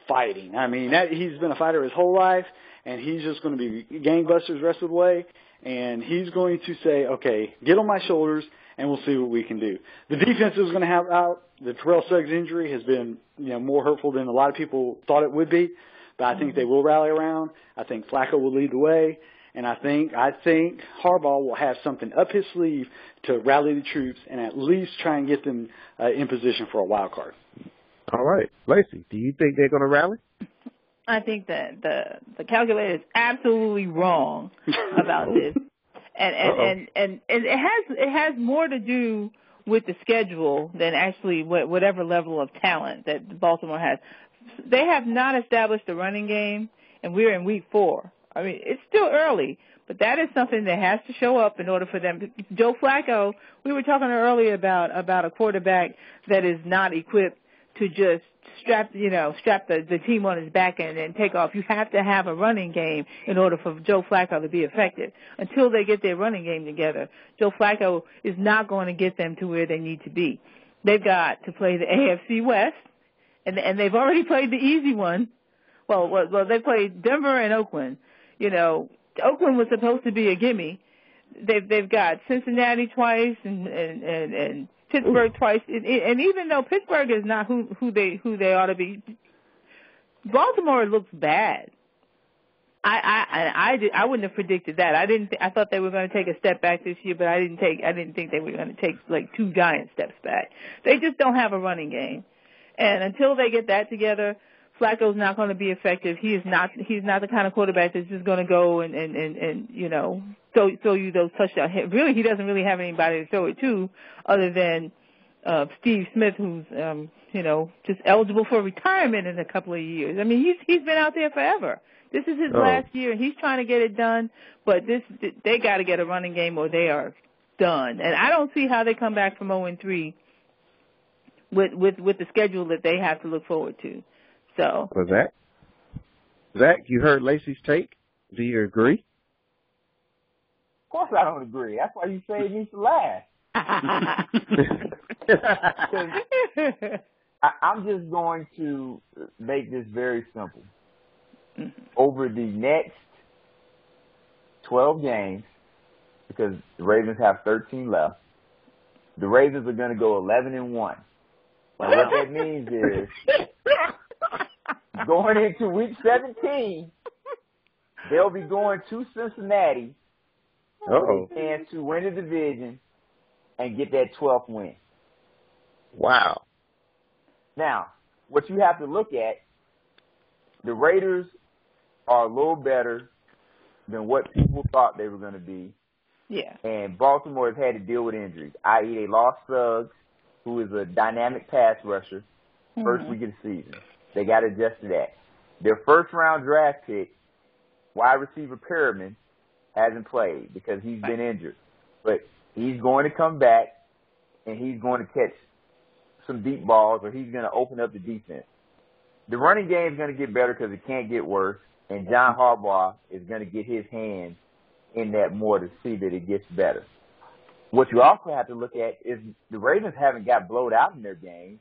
fighting. I mean, he's been a fighter his whole life, and he's just going to be gangbusters the rest of the way. And he's going to say, okay, get on my shoulders, and we'll see what we can do. The defense is going to have out. The Terrell Suggs injury has been more hurtful than a lot of people thought it would be. But I think they will rally around. I think Flacco will lead the way, and I think Harbaugh will have something up his sleeve to rally the troops and at least try and get them in position for a wild card. All right, Lacey, do you think they're going to rally? I think that the calculator is absolutely wrong about this, and it has more to do with the schedule than actually whatever level of talent that Baltimore has. They have not established a running game, and we're in week 4. I mean, it's still early, but that is something that has to show up in order for them. Joe Flacco, we were talking earlier about a quarterback that is not equipped to just strap the team on his back and take off. You have to have a running game in order for Joe Flacco to be effective. Until they get their running game together, Joe Flacco is not going to get them to where they need to be. They've got to play the AFC West. And they've already played the easy one. Well, they played Denver and Oakland. Oakland was supposed to be a gimme. They've got Cincinnati twice and Pittsburgh twice. And even though Pittsburgh is not who they ought to be, Baltimore looks bad. I wouldn't have predicted that. I thought they were going to take a step back this year, but I didn't think they were going to take like 2 giant steps back. They just don't have a running game. And until they get that together, Flacco's not going to be effective. He's not the kind of quarterback that's just going to go and throw you those touchdowns. Really, he doesn't really have anybody to throw it to other than Steve Smith, who's just eligible for retirement in a couple of years. I mean, he's been out there forever. This is his last year, and he's trying to get it done. But they got to get a running game, or they are done. And I don't see how they come back from 0-3. With the schedule that they have to look forward to. So. Well, Zach, you heard Lacey's take. Do you agree? Of course I don't agree. That's why you saved me to last. I'm just going to make this very simple. Over the next 12 games, because the Ravens have 13 left, the Ravens are going to go 11-1. And what that means is, going into week 17, they'll be going to Cincinnati with a chance to win the division and get that 12th win. Wow. Now, what you have to look at, the Raiders are a little better than what people thought they were going to be. Yeah. And Baltimore has had to deal with injuries, i.e. they lost Suggs, who is a dynamic pass rusher, first week of the season. They got to adjust to that. Their first-round draft pick, wide receiver Perriman, hasn't played because he's been injured. But he's going to come back, and he's going to catch some deep balls, or he's going to open up the defense. The running game is going to get better because it can't get worse, and John Harbaugh is going to get his hands in that more to see that it gets better. What you also have to look at is the Ravens haven't got blowed out in their games.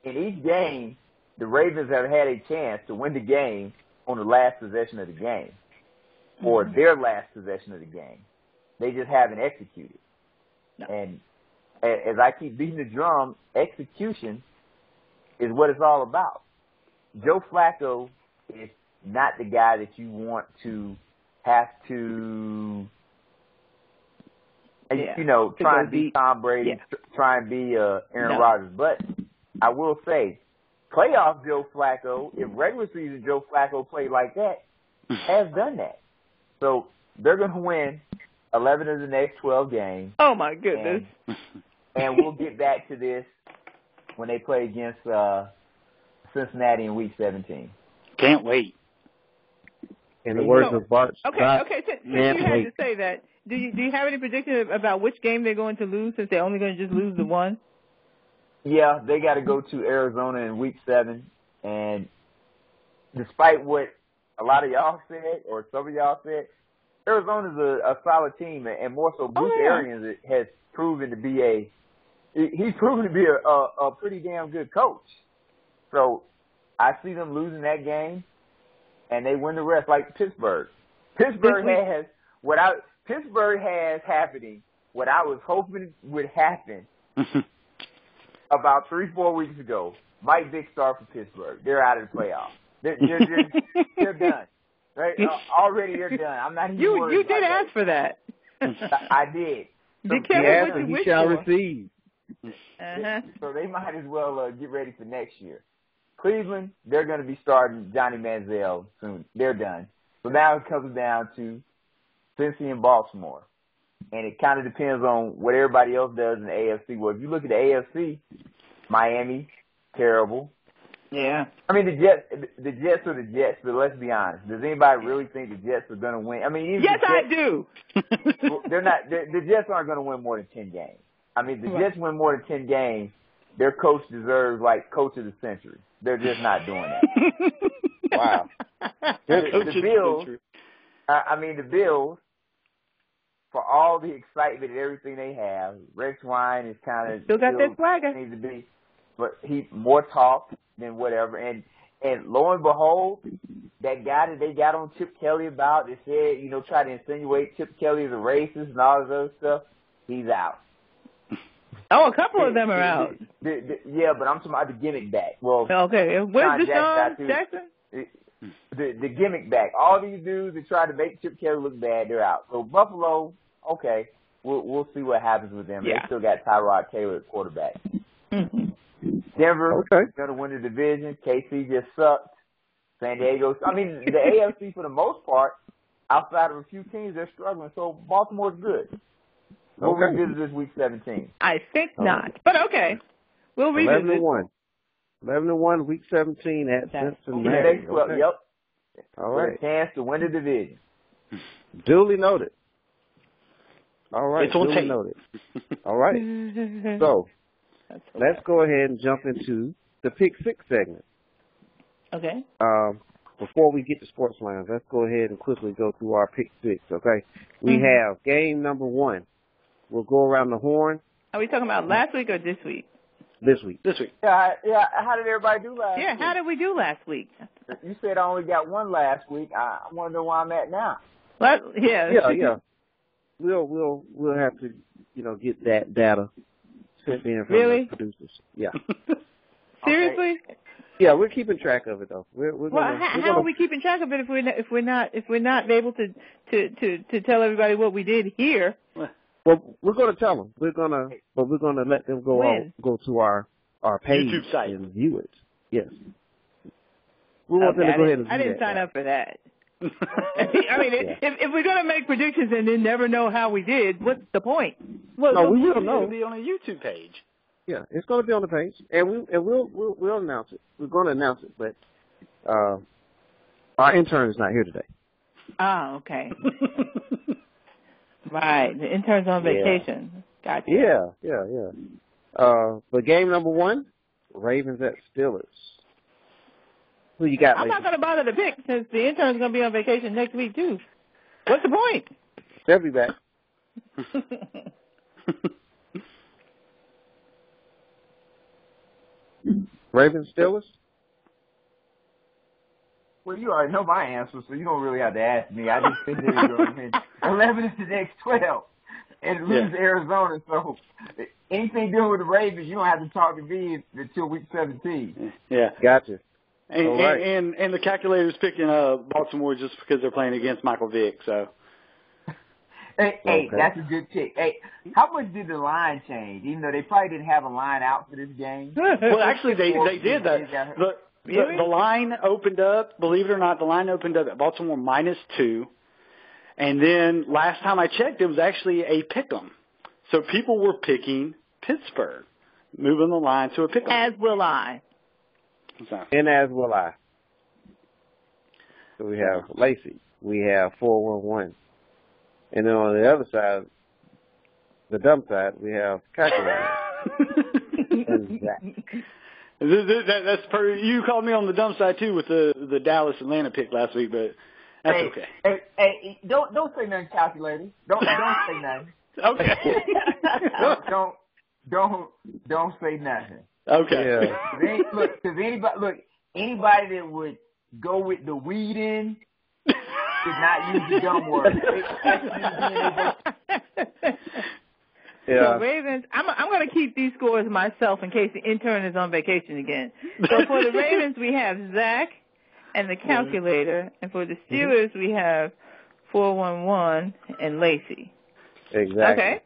In each game, the Ravens have had a chance to win the game on the last possession of the game or their last possession of the game. They just haven't executed. No. And as I keep beating the drum, execution is what it's all about. Joe Flacco is not the guy that you want to have to try and be Tom Brady, try and be Aaron Rodgers. But I will say, playoff Joe Flacco, if regular season Joe Flacco played like that, has done that. So they're going to win 11 of the next 12 games. Oh, my goodness. And we'll get back to this when they play against Cincinnati in Week 17. Can't wait. In the words of Bart Okay, Scott, since you had to say that, do you have any prediction about which game they're going to lose since they're only going to just lose the one? Yeah, they got to go to Arizona in Week 7. And despite what a lot of y'all said, or some of y'all said, Arizona's a solid team, and more so Bruce Arians has proven to be a pretty damn good coach. So I see them losing that game, and they win the rest like Pittsburgh. Pittsburgh has happening what I was hoping would happen about 3-4 weeks ago. Mike Vick started for Pittsburgh. They're out of the playoffs. They're done. Right? Already they're done. I'm not even worried. You did ask for that. I did. Be careful what you wish shall for. receive. So they might as well get ready for next year. Cleveland, they're going to be starting Johnny Manziel soon. They're done. So now it comes down to Cincy and Baltimore. And it kind of depends on what everybody else does in the AFC. Well, if you look at the AFC, Miami, terrible. Yeah. I mean, the Jets are the Jets, but let's be honest. Does anybody really think the Jets are going to win? I mean, even yes, I do. They're not. The Jets aren't going to win more than 10 games. I mean, the Jets win more than 10 games, their coach deserves, like, coach of the century. They're just not doing that. Wow. The Bills, the Bills, for all the excitement and everything they have, Rex Ryan is kind of still got that swagger. Needs to be, but he more talk than whatever. And lo and behold, that guy that they got on Chip Kelly about, they said, try to insinuate Chip Kelly is a racist and all this other stuff, he's out. Oh, a couple of them are out. Yeah, but I'm talking about the gimmick back. Well, okay. Where's Deshaun Jackson? The gimmick back. All these dudes that try to make Chip Kelly look bad, they're out. So Buffalo, okay, we'll see what happens with them. Yeah. They still got Tyrod Taylor at quarterback. Denver, going to win the division. KC just sucked. San Diego. I mean, the AFC for the most part, outside of a few teams, they're struggling. So Baltimore's good. We'll revisit this Week 17. I think not, but okay. We'll revisit. 11-1, Week 17 at Cincinnati. Yep. All right. With a chance to win the division. Duly noted. All right. It's on tape. Noted. All right. So let's go ahead and jump into the Pick 6 segment. Okay. Before we get to Sportslines, let's go ahead and quickly go through our Pick 6, okay? We have game number 1. We'll go around the horn. Are we talking about last week or this week? This week. Yeah. How did everybody do last week? Yeah, how did we do last week? You said I only got one last week. I want to know where I'm at now. Yeah. We'll have to, get that data sent in from the producers. Yeah. Seriously? Okay. Yeah, we're keeping track of it though. How are we keeping track of it if we're not able to tell everybody what we did here? Well, we're going to tell them. We're going to let them go to our page YouTube site and view it. Yes. We want them to go ahead and do that. I didn't sign up for that. I mean, if we're going to make predictions and then never know how we did, what's the point? Well, we will know. It'll be on a YouTube page. Yeah, it's going to be on the page, and we'll announce it. We're going to announce it, but our intern is not here today. Ah, okay. Right, the intern's on vacation. Gotcha. Yeah. But game number 1, Ravens at Steelers. Who you got? I'm not going to bother to pick since the intern's going to be on vacation next week too. What's the point? They'll be back. Ravens, Steelers? Well, you already know my answer, so you don't really have to ask me. I just sit there and go, 11 is the next 12. And lose to Arizona, so anything doing with the Ravens, you don't have to talk to me until Week 17. Yeah. Gotcha. And the calculator's picking Baltimore just because they're playing against Michael Vick, so. Hey, that's a good pick. Hey, how much did the line change? Even though they probably didn't have a line out for this game. Well, actually, they did that. The line opened up. Believe it or not, the line opened up at Baltimore -2, And then last time I checked, it was actually a pick'em. So people were picking Pittsburgh, moving the line to a pick'em. As will I. And as will I. So we have Lacey. We have 411. And then on the other side, the dumb side, we have Calculator. And Zach. That's perfect. You called me on the dumb side too with the Dallas Atlanta pick last week, but that's okay. Hey, don't say nothing, Calculator. Don't say nothing. Okay. don't say nothing. Okay. Yeah. Because anybody that would go with the weed in should not use the dumb word. So Ravens, I'm going to keep these scores myself in case the intern is on vacation again. So for the Ravens, we have Zach and the Calculator, and for the Steelers, we have 411 and Lacey. Exactly. Okay.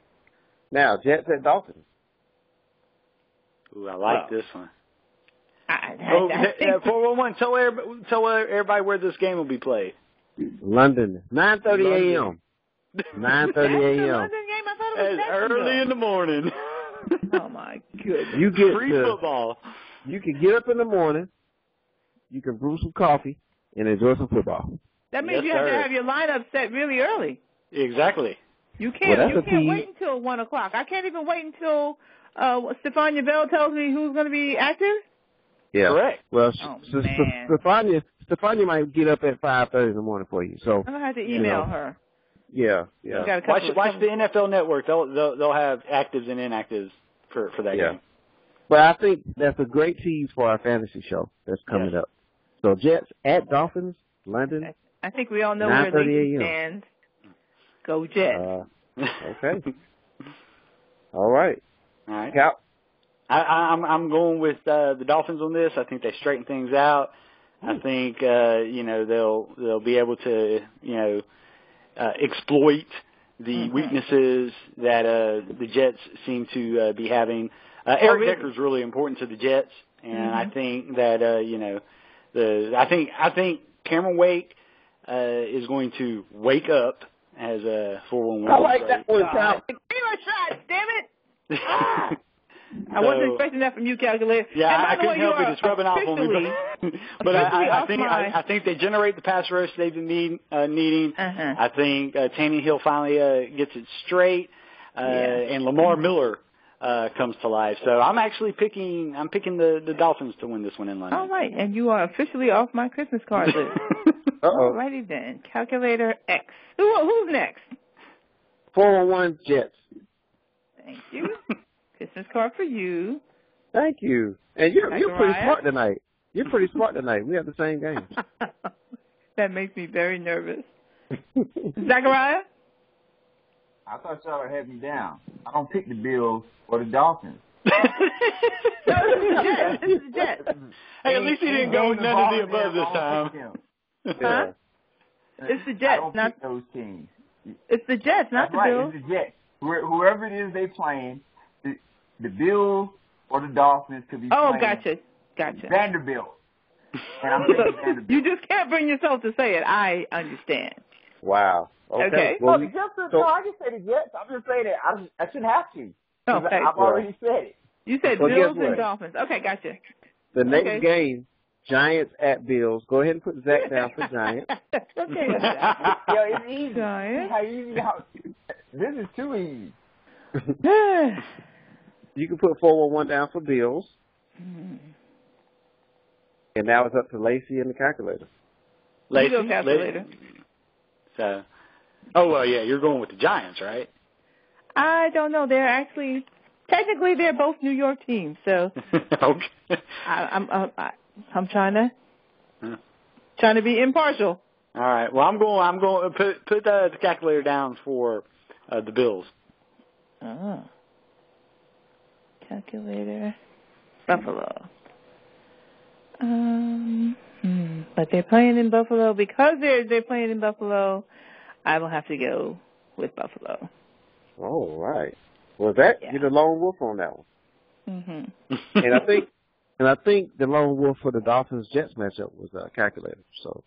Now, Jets at Dolphins. Ooh, I like this one. I 411. Tell everybody where this game will be played. London, 9:30 a.m. 9:30 a.m. London game? I thought it was early in the morning. Oh my goodness! You get free football. You can get up in the morning. You can brew some coffee and enjoy some football. That means you have to have your lineup set really early. Exactly. You can't. You can't wait until 1 o'clock. I can't even wait until Stephania Bell tells me who's going to be active. Yeah. Correct. Well, Stephania might get up at 5:30 in the morning for you. So I'm gonna have to email her. Yeah. Watch the NFL Network. They'll have actives and inactives for that game. But I think that's a great tease for our fantasy show that's coming up. So Jets at Dolphins, London. I think we all know where they stand. Go Jets. Okay. All right. All right. Cal? I'm going with the Dolphins on this. I think they straighten things out. I think they'll be able to exploit the weaknesses that the Jets seem to be having. Eric Decker is really important to the Jets, and I think that I think Cameron Wake is going to wake up as a 411. I like that one, Cal. Shots, damn it! I wasn't expecting that from you, Calculator. Yeah, I couldn't help it. It's rubbing off on me. But I think they generate the pass rush they've been needing. I think Tannehill finally gets it straight, and Lamar Miller comes to life. So I'm actually picking the Dolphins to win this one in London. All right, and you are officially off my Christmas card list. All righty then. Calculator X. Who's next? 411 Jets. Thank you. Christmas card for you. Thank you. And you're pretty smart tonight. You're pretty smart tonight. We have the same game. That makes me very nervous. Zachariah? I thought y'all had me down. I don't pick the Bills or the Dolphins. It's the Jets. Hey, at least he didn't go with none of the above this time. Huh? It's the Jets, I don't pick those teams. It's the Jets, not the Bills. It's the Jets. Whoever it is they playing, the Bills or the Dolphins could be playing. Gotcha. Vanderbilt. And I'm picking Vanderbilt. You just can't bring yourself to say it. I understand. Wow. Okay. Well, I can say the Jets. I'm just saying that I shouldn't have to. Okay. I've already said it. You said Bills and Dolphins. Okay, gotcha. The next game, Giants at Bills. Go ahead and put Zach down for Giants. Okay. It's easy. Giants. This is too easy. You can put 411 down for Bills. And now it's up to Lacey and the calculator. Lacey, calculator. So, you're going with the Giants, right? I don't know. Technically, they're both New York teams. So, okay. I'm trying to be impartial. All right. Well, I'm going to put the calculator down for the Bills. Oh. Calculator. Buffalo. But they're playing in Buffalo. Because they're playing in Buffalo, I will have to go with Buffalo. All right. Well, you're the lone wolf on that one. And I think the lone wolf for the Dolphins-Jets matchup was a calculator. So,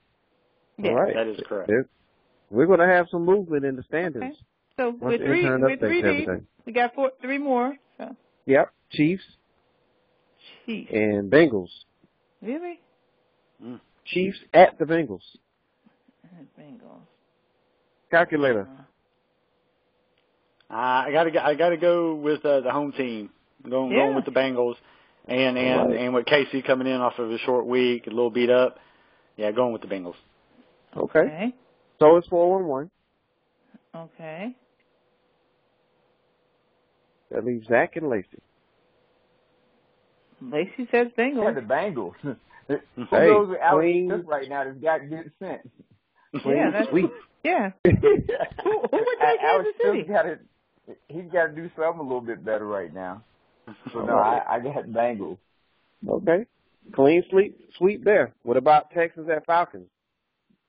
yeah, all right. That is correct. we're going to have some movement in the standings. Okay. So with three deep, we got three more. So. Yep, Chiefs. And Bengals. Really? Chiefs at the Bengals. Bengals. Calculator. I gotta go with the home team. Going with the Bengals, and with Casey coming in off of a short week, a little beat up. Yeah, going with the Bengals. Okay. So it's 4-1-1. Okay. That leaves Zach and Lacey. Lacey says Bengals. Yeah, the Bengals. Who goes with Alex right now that's got good sense? Yeah, that's sweet. Yeah. Who would take Kansas City? He's got to do something a little bit better right now. So, no, I got Bengals. Okay. Clean sweep there. What about Texans at Falcons?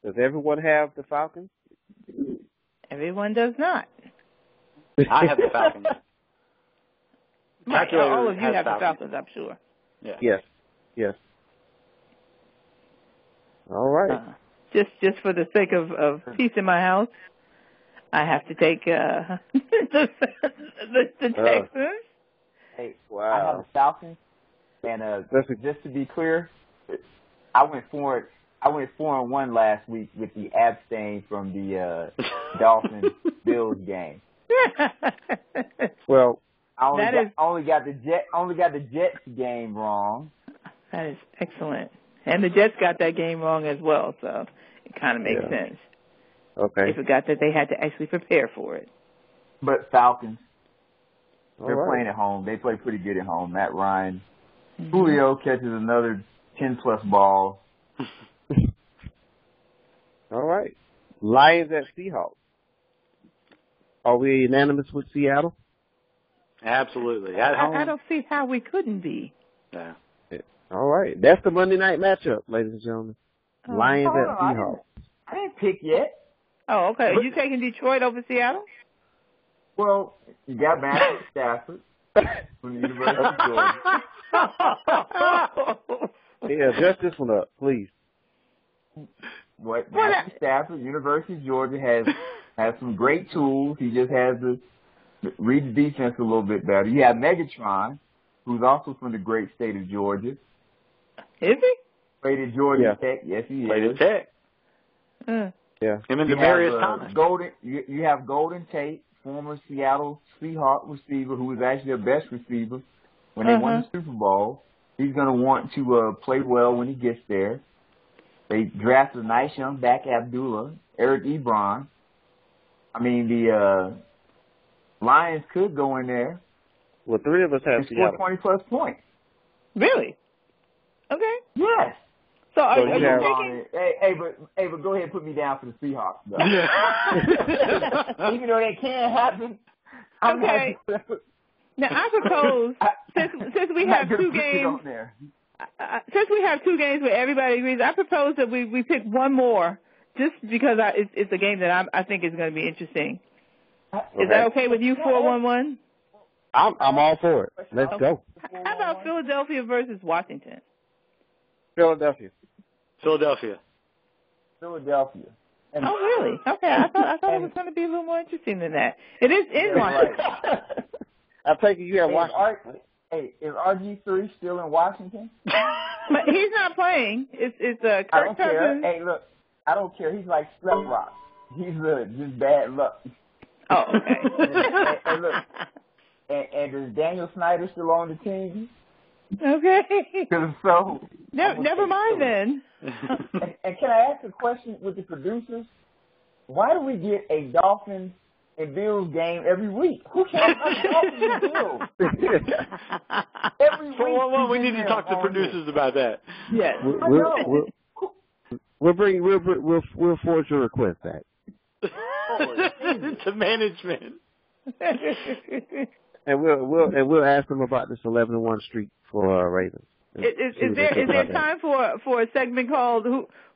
Does everyone have the Falcons? Everyone does not. I have the Falcons. Right. All of you have the Falcons, I'm sure. Yeah. Yes. All right. Just for the sake of peace in my house, I have to take the Texans. Hey, wow. I have the Falcons, and just to be clear, I went 4-1 last week with the abstain from the Dolphins-Bills game. Well, I only got the Jets game wrong. That is excellent. And the Jets got that game wrong as well, so it kind of makes sense. Okay. They forgot that they had to actually prepare for it. But Falcons, they're playing at home. They play pretty good at home. Matt Ryan. Julio catches another 10-plus balls. All right. Lions at Seahawks. Are we unanimous with Seattle? Absolutely. I don't see how we couldn't be. Yeah. All right. That's the Monday night matchup, ladies and gentlemen. Lions at Seahawks. I didn't pick yet. Oh, okay. Are you taking Detroit over Seattle? Well, you got Matthew Stafford from the University of Georgia. Yeah, adjust this one up, please. Matthew Stafford, University of Georgia, has some great tools. He just has to read the defense a little bit better. You have Megatron, who's also from the great state of Georgia. Is he? Played at Georgia Tech. Yes, he Played is. at Tech. Yeah. Him and Demarius Thomas. You have Golden Tate, former Seattle Seahawks receiver, who was actually their best receiver when they won the Super Bowl. He's going to want to play well when he gets there. They drafted a nice young back, Abdullah, Eric Ebron. I mean, the Lions could go in there. Well, three of us have Seattle. Score 20-plus points. Really? Okay. Yes. So are you taking? Hey, but go ahead and put me down for the Seahawks, though. Even though that can happen. Okay. Now I propose since we have two games. Since we have two games where everybody agrees, I propose that we pick one more, just because it's a game that I think is going to be interesting. Is that okay with you? 4-1-1. I'm all for it. Let's go. How about Philadelphia versus Washington? Philadelphia. Oh, really? Okay. I thought it was going to be a little more interesting than that. It is in Washington. I take it you have Washington. Is RG3 still in Washington? But he's not playing. It's Kirk I don't care. Cousins. Hey, look, I don't care. He's like Slep Rock. He's just bad luck. Oh, okay. and look, and is Daniel Snyder still on the team? Okay. So never mind then. And can I ask a question with the producers? Why do we get a Dolphins and Bills game every week? Who cares about Dolphins and Bills? Every week. We need to talk to producers about that. Yes. We'll forge your request back. To management. And we'll ask them about this 11-1 streak for Ravens. Is there time for a segment called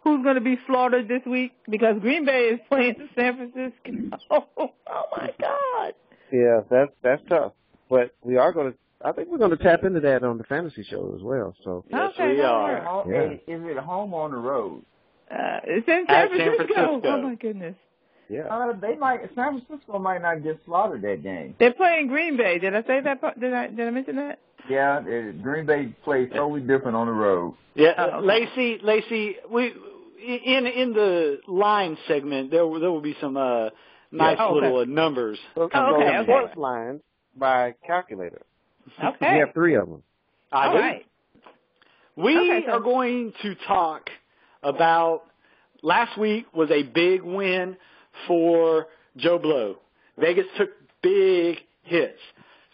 Who's going to be slaughtered this week? Because Green Bay is playing San Francisco. Oh my God. Yeah, that's tough. But we are going to. I think we're going to tap into that on the fantasy show as well. So yes, we are. Hey, is it home or on the road? It's in San Francisco. Oh my goodness. Yeah. San Francisco might not get slaughtered that game. They're playing Green Bay. Did I say that? Did I mention that? Yeah, Green Bay plays totally different on the road. Yeah, Lacey, we in the line segment there will be some nice little numbers. Sportslines by calculator. Okay. We have 3 of them. All right. We are going to talk about last week was a big win for Joe Blow. Vegas took big hits.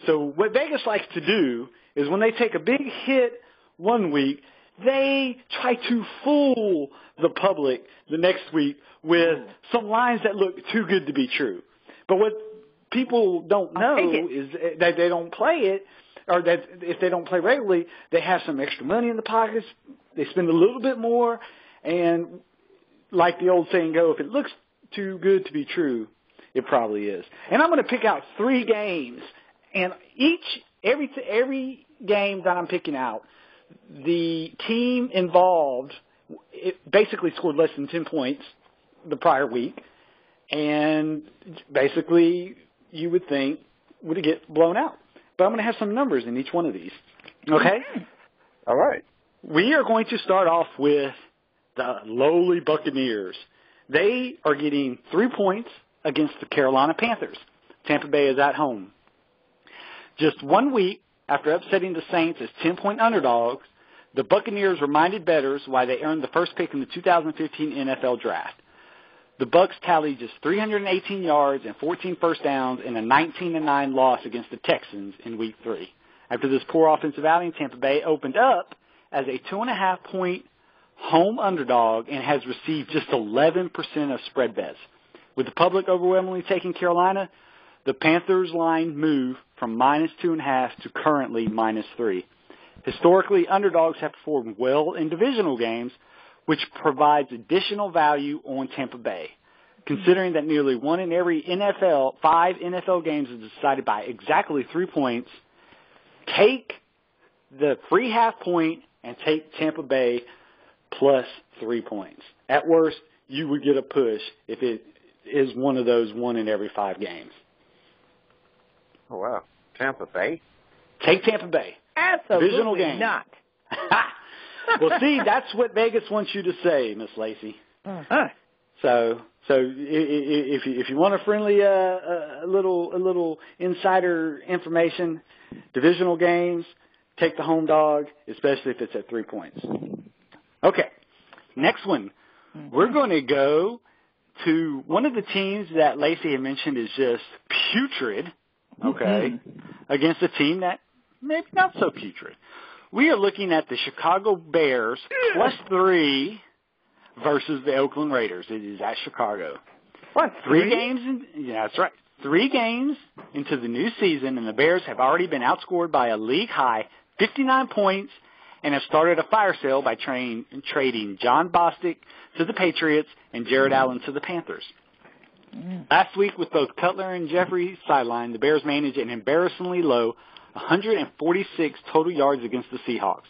So what Vegas likes to do is when they take a big hit one week, they try to fool the public the next week with some lines that look too good to be true. But what people don't know is that they don't play it, or that if they don't play regularly, they have some extra money in the pockets. They spend a little bit more, and like the old saying goes, if it looks too good to be true, it probably is. And I'm going to pick out 3 games, and every game that I'm picking out, the team involved basically scored less than 10 points the prior week, and basically you would think would get blown out. But I'm going to have some numbers in each one of these. Okay? All right. We are going to start off with the lowly Buccaneers. They are getting 3 points against the Carolina Panthers. Tampa Bay is at home. Just 1 week after upsetting the Saints as 10-point underdogs, the Buccaneers reminded bettors why they earned the first pick in the 2015 NFL Draft. The Bucs tallied just 318 yards and 14 first downs in a 19-9 loss against the Texans in Week 3. After this poor offensive outing, Tampa Bay opened up as a 2.5-point home underdog and has received just 11% of spread bets. With the public overwhelmingly taking Carolina, the Panthers line moved from -2.5 to currently -3. Historically, underdogs have performed well in divisional games, which provides additional value on Tampa Bay. Considering that nearly 1 in every 5 NFL games is decided by exactly 3 points, take the free half point and take Tampa Bay plus 3 points. At worst, you would get a push if it is one of those 1 in every 5 games. Oh, wow. Tampa Bay? Take Tampa Bay. Absolutely divisional game. not. Well, see, that's what Vegas wants you to say, Miss Lacey. Uh-huh. So if you want a friendly a little insider information, divisional games, take the home dog, especially if it's at 3 points. Okay, next one. We're going to go to one of the teams that Lacey had mentioned is just putrid, okay, against a team that maybe not so putrid. We are looking at the Chicago Bears +3 versus the Oakland Raiders. It is at Chicago. What, 3 games? Yeah, that's right. 3 games into the new season, and the Bears have already been outscored by a league-high 59 points and have started a fire sale by trading John Bostic to the Patriots and Jared Allen to the Panthers. Last week, with both Cutler and Jeffrey sidelined, the Bears managed an embarrassingly low 146 total yards against the Seahawks.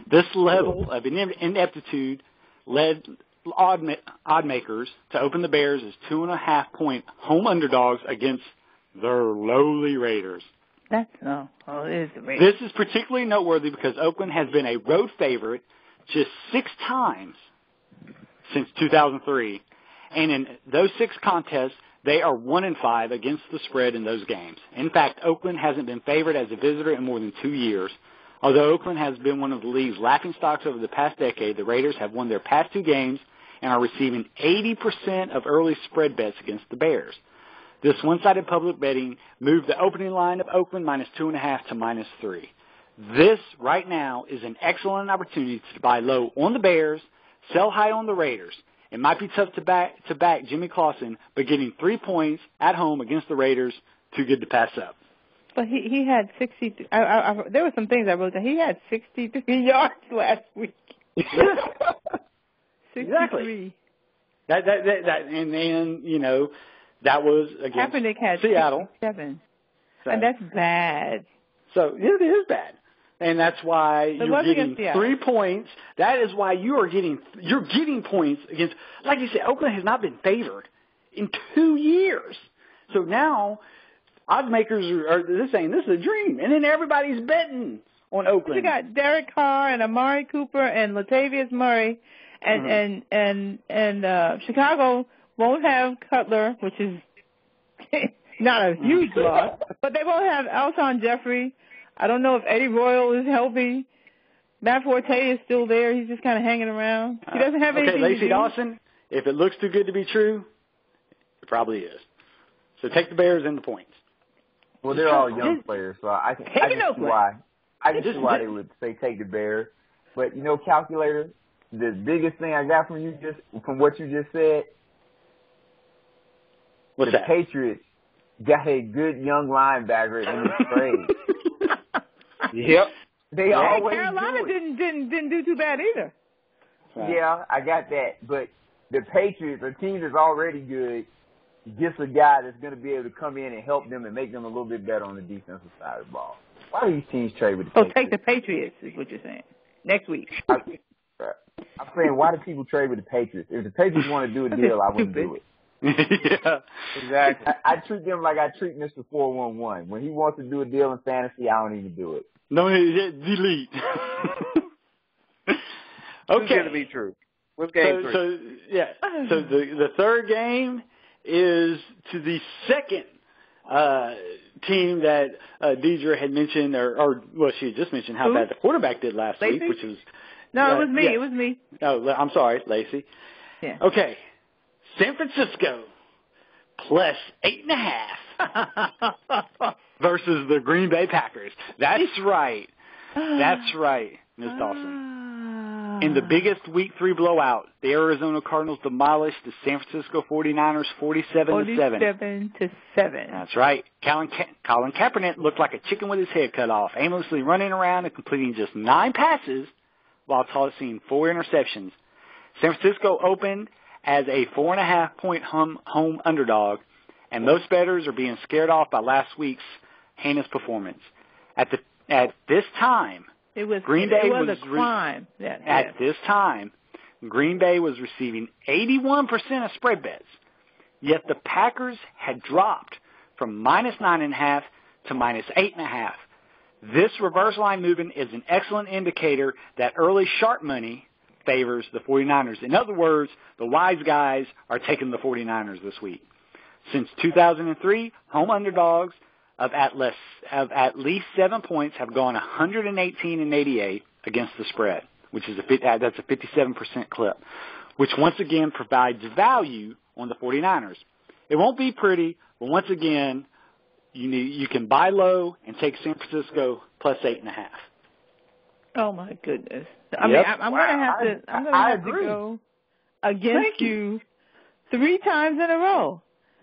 This level of ineptitude led odd makers to open the Bears as 2.5-point home underdogs against their lowly Raiders. It is the Raiders. This is particularly noteworthy because Oakland has been a road favorite just 6 times since 2003, and in those 6 contests, they are 1-5 against the spread in those games. In fact, Oakland hasn't been favored as a visitor in more than 2 years. Although Oakland has been one of the league's laughingstocks over the past decade, the Raiders have won their past 2 games and are receiving 80% of early spread bets against the Bears. This one-sided public betting moved the opening line of Oakland -2.5 to -3. This, right now, is an excellent opportunity to buy low on the Bears, sell high on the Raiders. It might be tough to back Jimmy Clausen, but getting 3 points at home against the Raiders, too good to pass up. But he had 60. There were some things I wrote down. He had 63 yards last week. 63. Exactly. That and then that was against Kaepernick had Seattle. 67. So. And that's bad. So it is bad. And that's why you're getting 3 points. That is why you're getting points against, like you said, Oakland has not been favored in 2 years. So now odds makers are saying this is a dream, and then everybody's betting on Oakland. You got Derek Carr and Amari Cooper and Latavius Murray, and Chicago won't have Cutler, which is not a huge loss, but they won't have Alshon Jeffrey. I don't know if Eddie Royal is healthy. Matt Forte is still there. He's just kind of hanging around. He doesn't have anything to do. Lacey Dawson, if it looks too good to be true, it probably is. So take the Bears and the points. Well, they're all young players, so I can see why. I can see why they would say take the Bears. But, calculator, the biggest thing I got from what you just said, What's the that? Patriots got a good young linebacker in this trade. Yep. They always Carolina do it. didn't do too bad either. Yeah, I got that. But the Patriots, a team that's already good, gets a guy that's going to be able to come in and help them and make them a little bit better on the defensive side of the ball. Why do these teams trade with the Patriots? Take the Patriots is what you're saying. Next week. I'm saying, why do people trade with the Patriots? If the Patriots want to do a deal, I wouldn't do it. Yeah, exactly. I treat them like I treat Mr. 411. When he wants to do a deal in fantasy, I don't even do it. No, delete. Okay. It's to be true. What's game three? So the third game is to the second team that Deidre had mentioned, or she had just mentioned how bad the quarterback did last week, which was... No, it was me. Yeah. It was me. Oh, I'm sorry, Lacey. Yeah. Okay. San Francisco plus 8.5 versus the Green Bay Packers. That's right. That's right, Ms. Dawson. In the biggest Week 3 blowout, the Arizona Cardinals demolished the San Francisco 49ers 47-7. 47-7. That's right. Colin Kaepernick looked like a chicken with his head cut off, aimlessly running around and completing just 9 passes while tossing 4 interceptions. San Francisco opened as a 4.5-point home underdog, and most bettors are being scared off by last week's heinous performance. At this time, Green Bay was a crime. At this time, Green Bay was receiving 81% of spread bets, yet the Packers had dropped from -9.5 to -8.5. This reverse line movement is an excellent indicator that early sharp money favors the 49ers. In other words, the wise guys are taking the 49ers this week. Since 2003, home underdogs of at least 7 points have gone 118-88 against the spread, which is that's a 57% clip, which once again provides value on the 49ers. It won't be pretty, but once again, you can buy low and take San Francisco plus 8.5. Oh my goodness! I mean, I'm gonna have to go against you 3 times in a row.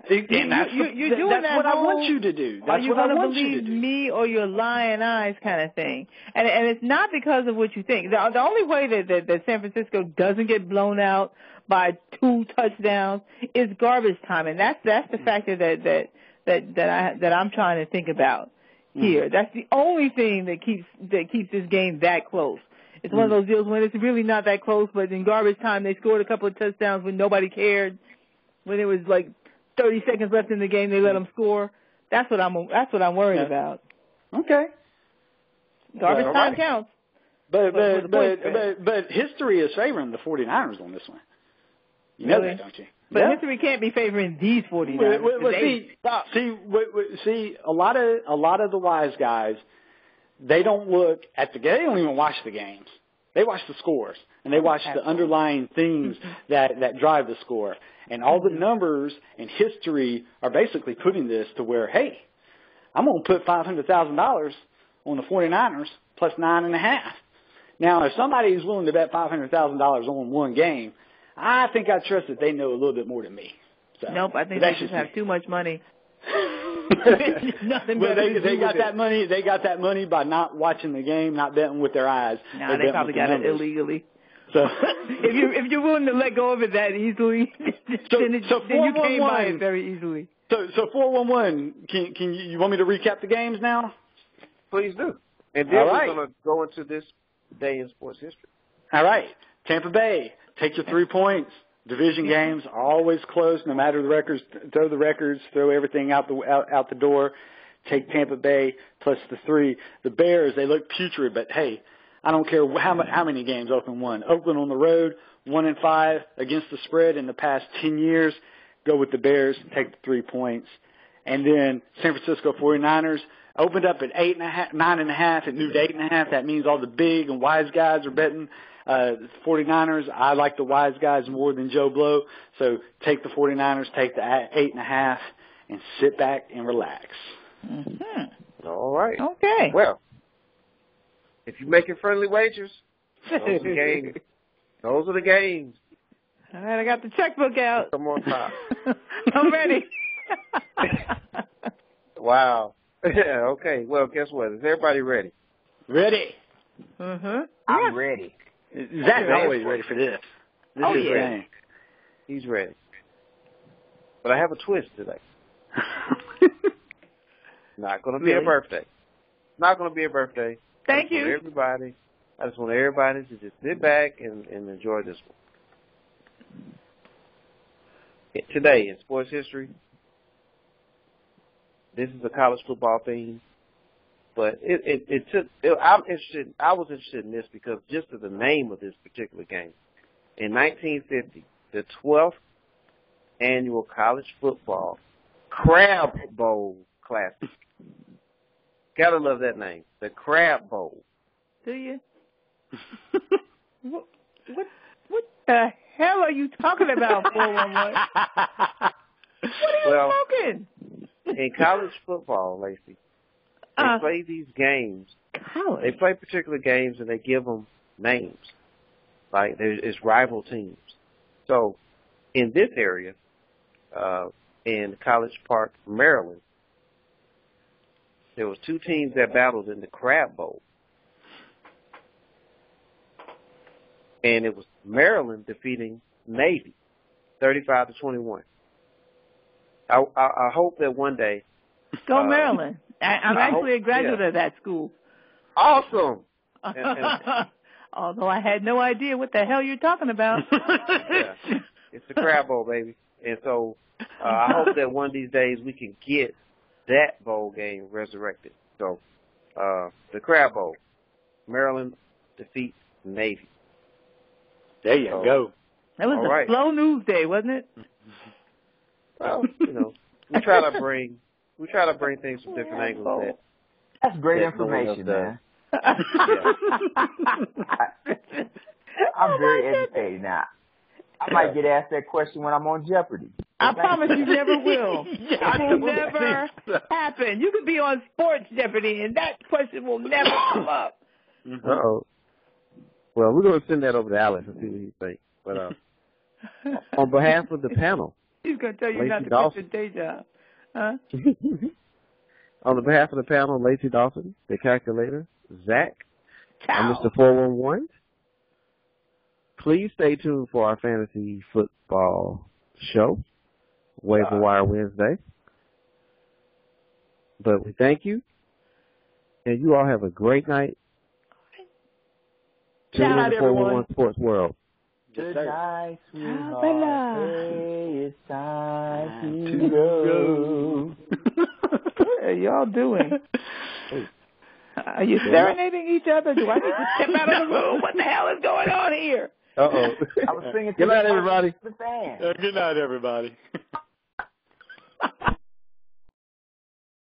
You're doing that's what I want you to do. That's what I want you to do. Me or your lying eyes kind of thing, and it's not because of what you think. The only way that San Francisco doesn't get blown out by 2 touchdowns is garbage time, and that's the factor that I'm trying to think about here. That's the only thing that keeps this game that close. It's one of those deals when it's really not that close, but in garbage time they scored a couple of touchdowns when nobody cared. When it was like 30 seconds left in the game, they let them score. That's what I'm worried about. Okay. Garbage time counts. But history is favoring the 49ers on this one. You know that, don't you? But history can't be favoring these 49ers. See, a lot of the wise guys, they don't look at the game. They don't even watch the games. They watch the scores, and they watch the underlying things that drive the score. And all the numbers and history are basically putting this to where, hey, I'm going to put $500,000 on the 49ers plus 9.5. Now, if somebody is willing to bet $500,000 on one game, I think I trust that they know a little bit more than me. So, nope, I think they just have too much money. Nothing better. They got that money. They got that money by not watching the game, not betting with their eyes. No, they probably got it illegally. So if you're willing to let go of it that easily, then you came by it very easily. So 411. Can you want me to recap the games now? Please do. And then we're going to go into this day in sports history. All right. Tampa Bay, take your 3 points Division games are always close, no matter the records. Throw the records, throw everything out the door. Take Tampa Bay plus the 3. The Bears, they look putrid, but hey, I don't care how many games Oakland won. Oakland on the road, 1-5 against the spread in the past 10 years. Go with the Bears, take the 3 points. And then San Francisco 49ers opened up at 9.5. It moved to 8.5. That means all the big and wise guys are betting 49ers. I like the wise guys more than Joe Blow. So take the 49ers, take the 8.5, and sit back and relax. Mm-hmm. All right. Okay. Well, if you're making friendly wagers, those are the games. Those are the games. All right, I got the checkbook out. Come on, top. I'm ready. Wow. Yeah, okay. Well, guess what? Is everybody ready? Ready. Mm-hmm. I'm ready. Zach's always ready for this. This is ready. He's ready. But I have a twist today. Not going to be a birthday. Not going to be a birthday. Thank you. I just want everybody to just sit back and enjoy this one. Today in sports history, this is a college football theme, but I was interested in this because just of the name of this particular game. In 1950, the 12th annual college football Crab Bowl Classic. Gotta love that name, the Crab Bowl. Do you? What the hell are you talking about, 411? What are you talking? In college football, Lacey, they play these games. College? They play particular games and they give them names. Like, it's rival teams. So, in this area, in College Park, Maryland, there was 2 teams that battled in the Crab Bowl. And it was Maryland defeating Navy, 35-21. I hope that one day. Go Maryland. I'm actually a graduate of that school. Awesome. Although I had no idea what the hell you're talking about. Yeah. It's the Crab Bowl, baby. And so I hope that one of these days we can get that bowl game resurrected. So the Crab Bowl, Maryland defeats Navy. There you go. That was a slow news day, wasn't it? Well, we try to bring things from different angles. That's great information, man. I'm very educated now. I might get asked that question when I'm on Jeopardy. I promise you never will. It will never happen. You could be on Sports Jeopardy, and that question will never come up. Uh-oh. Well, we're going to send that over to Alex and see what he thinks. But on behalf of the panel, he's going to tell you Lacey not to Dawson. quit your day job. Huh? On the behalf of the panel, Lacey Dawson, the calculator, Zach, and Ciao. Mr. 411. Please stay tuned for our fantasy football show, Waiver Wire Wednesday. But we thank you, and you all have a great night. Tune in to 411 Sports World. Good night, sweetheart. Hey, it's time to go. What are y'all doing? Are you serenading each other? Do I need to step out of the room? What the hell is going on here? Uh-oh. I was singing. Good night, everybody. The fan. Good night, everybody.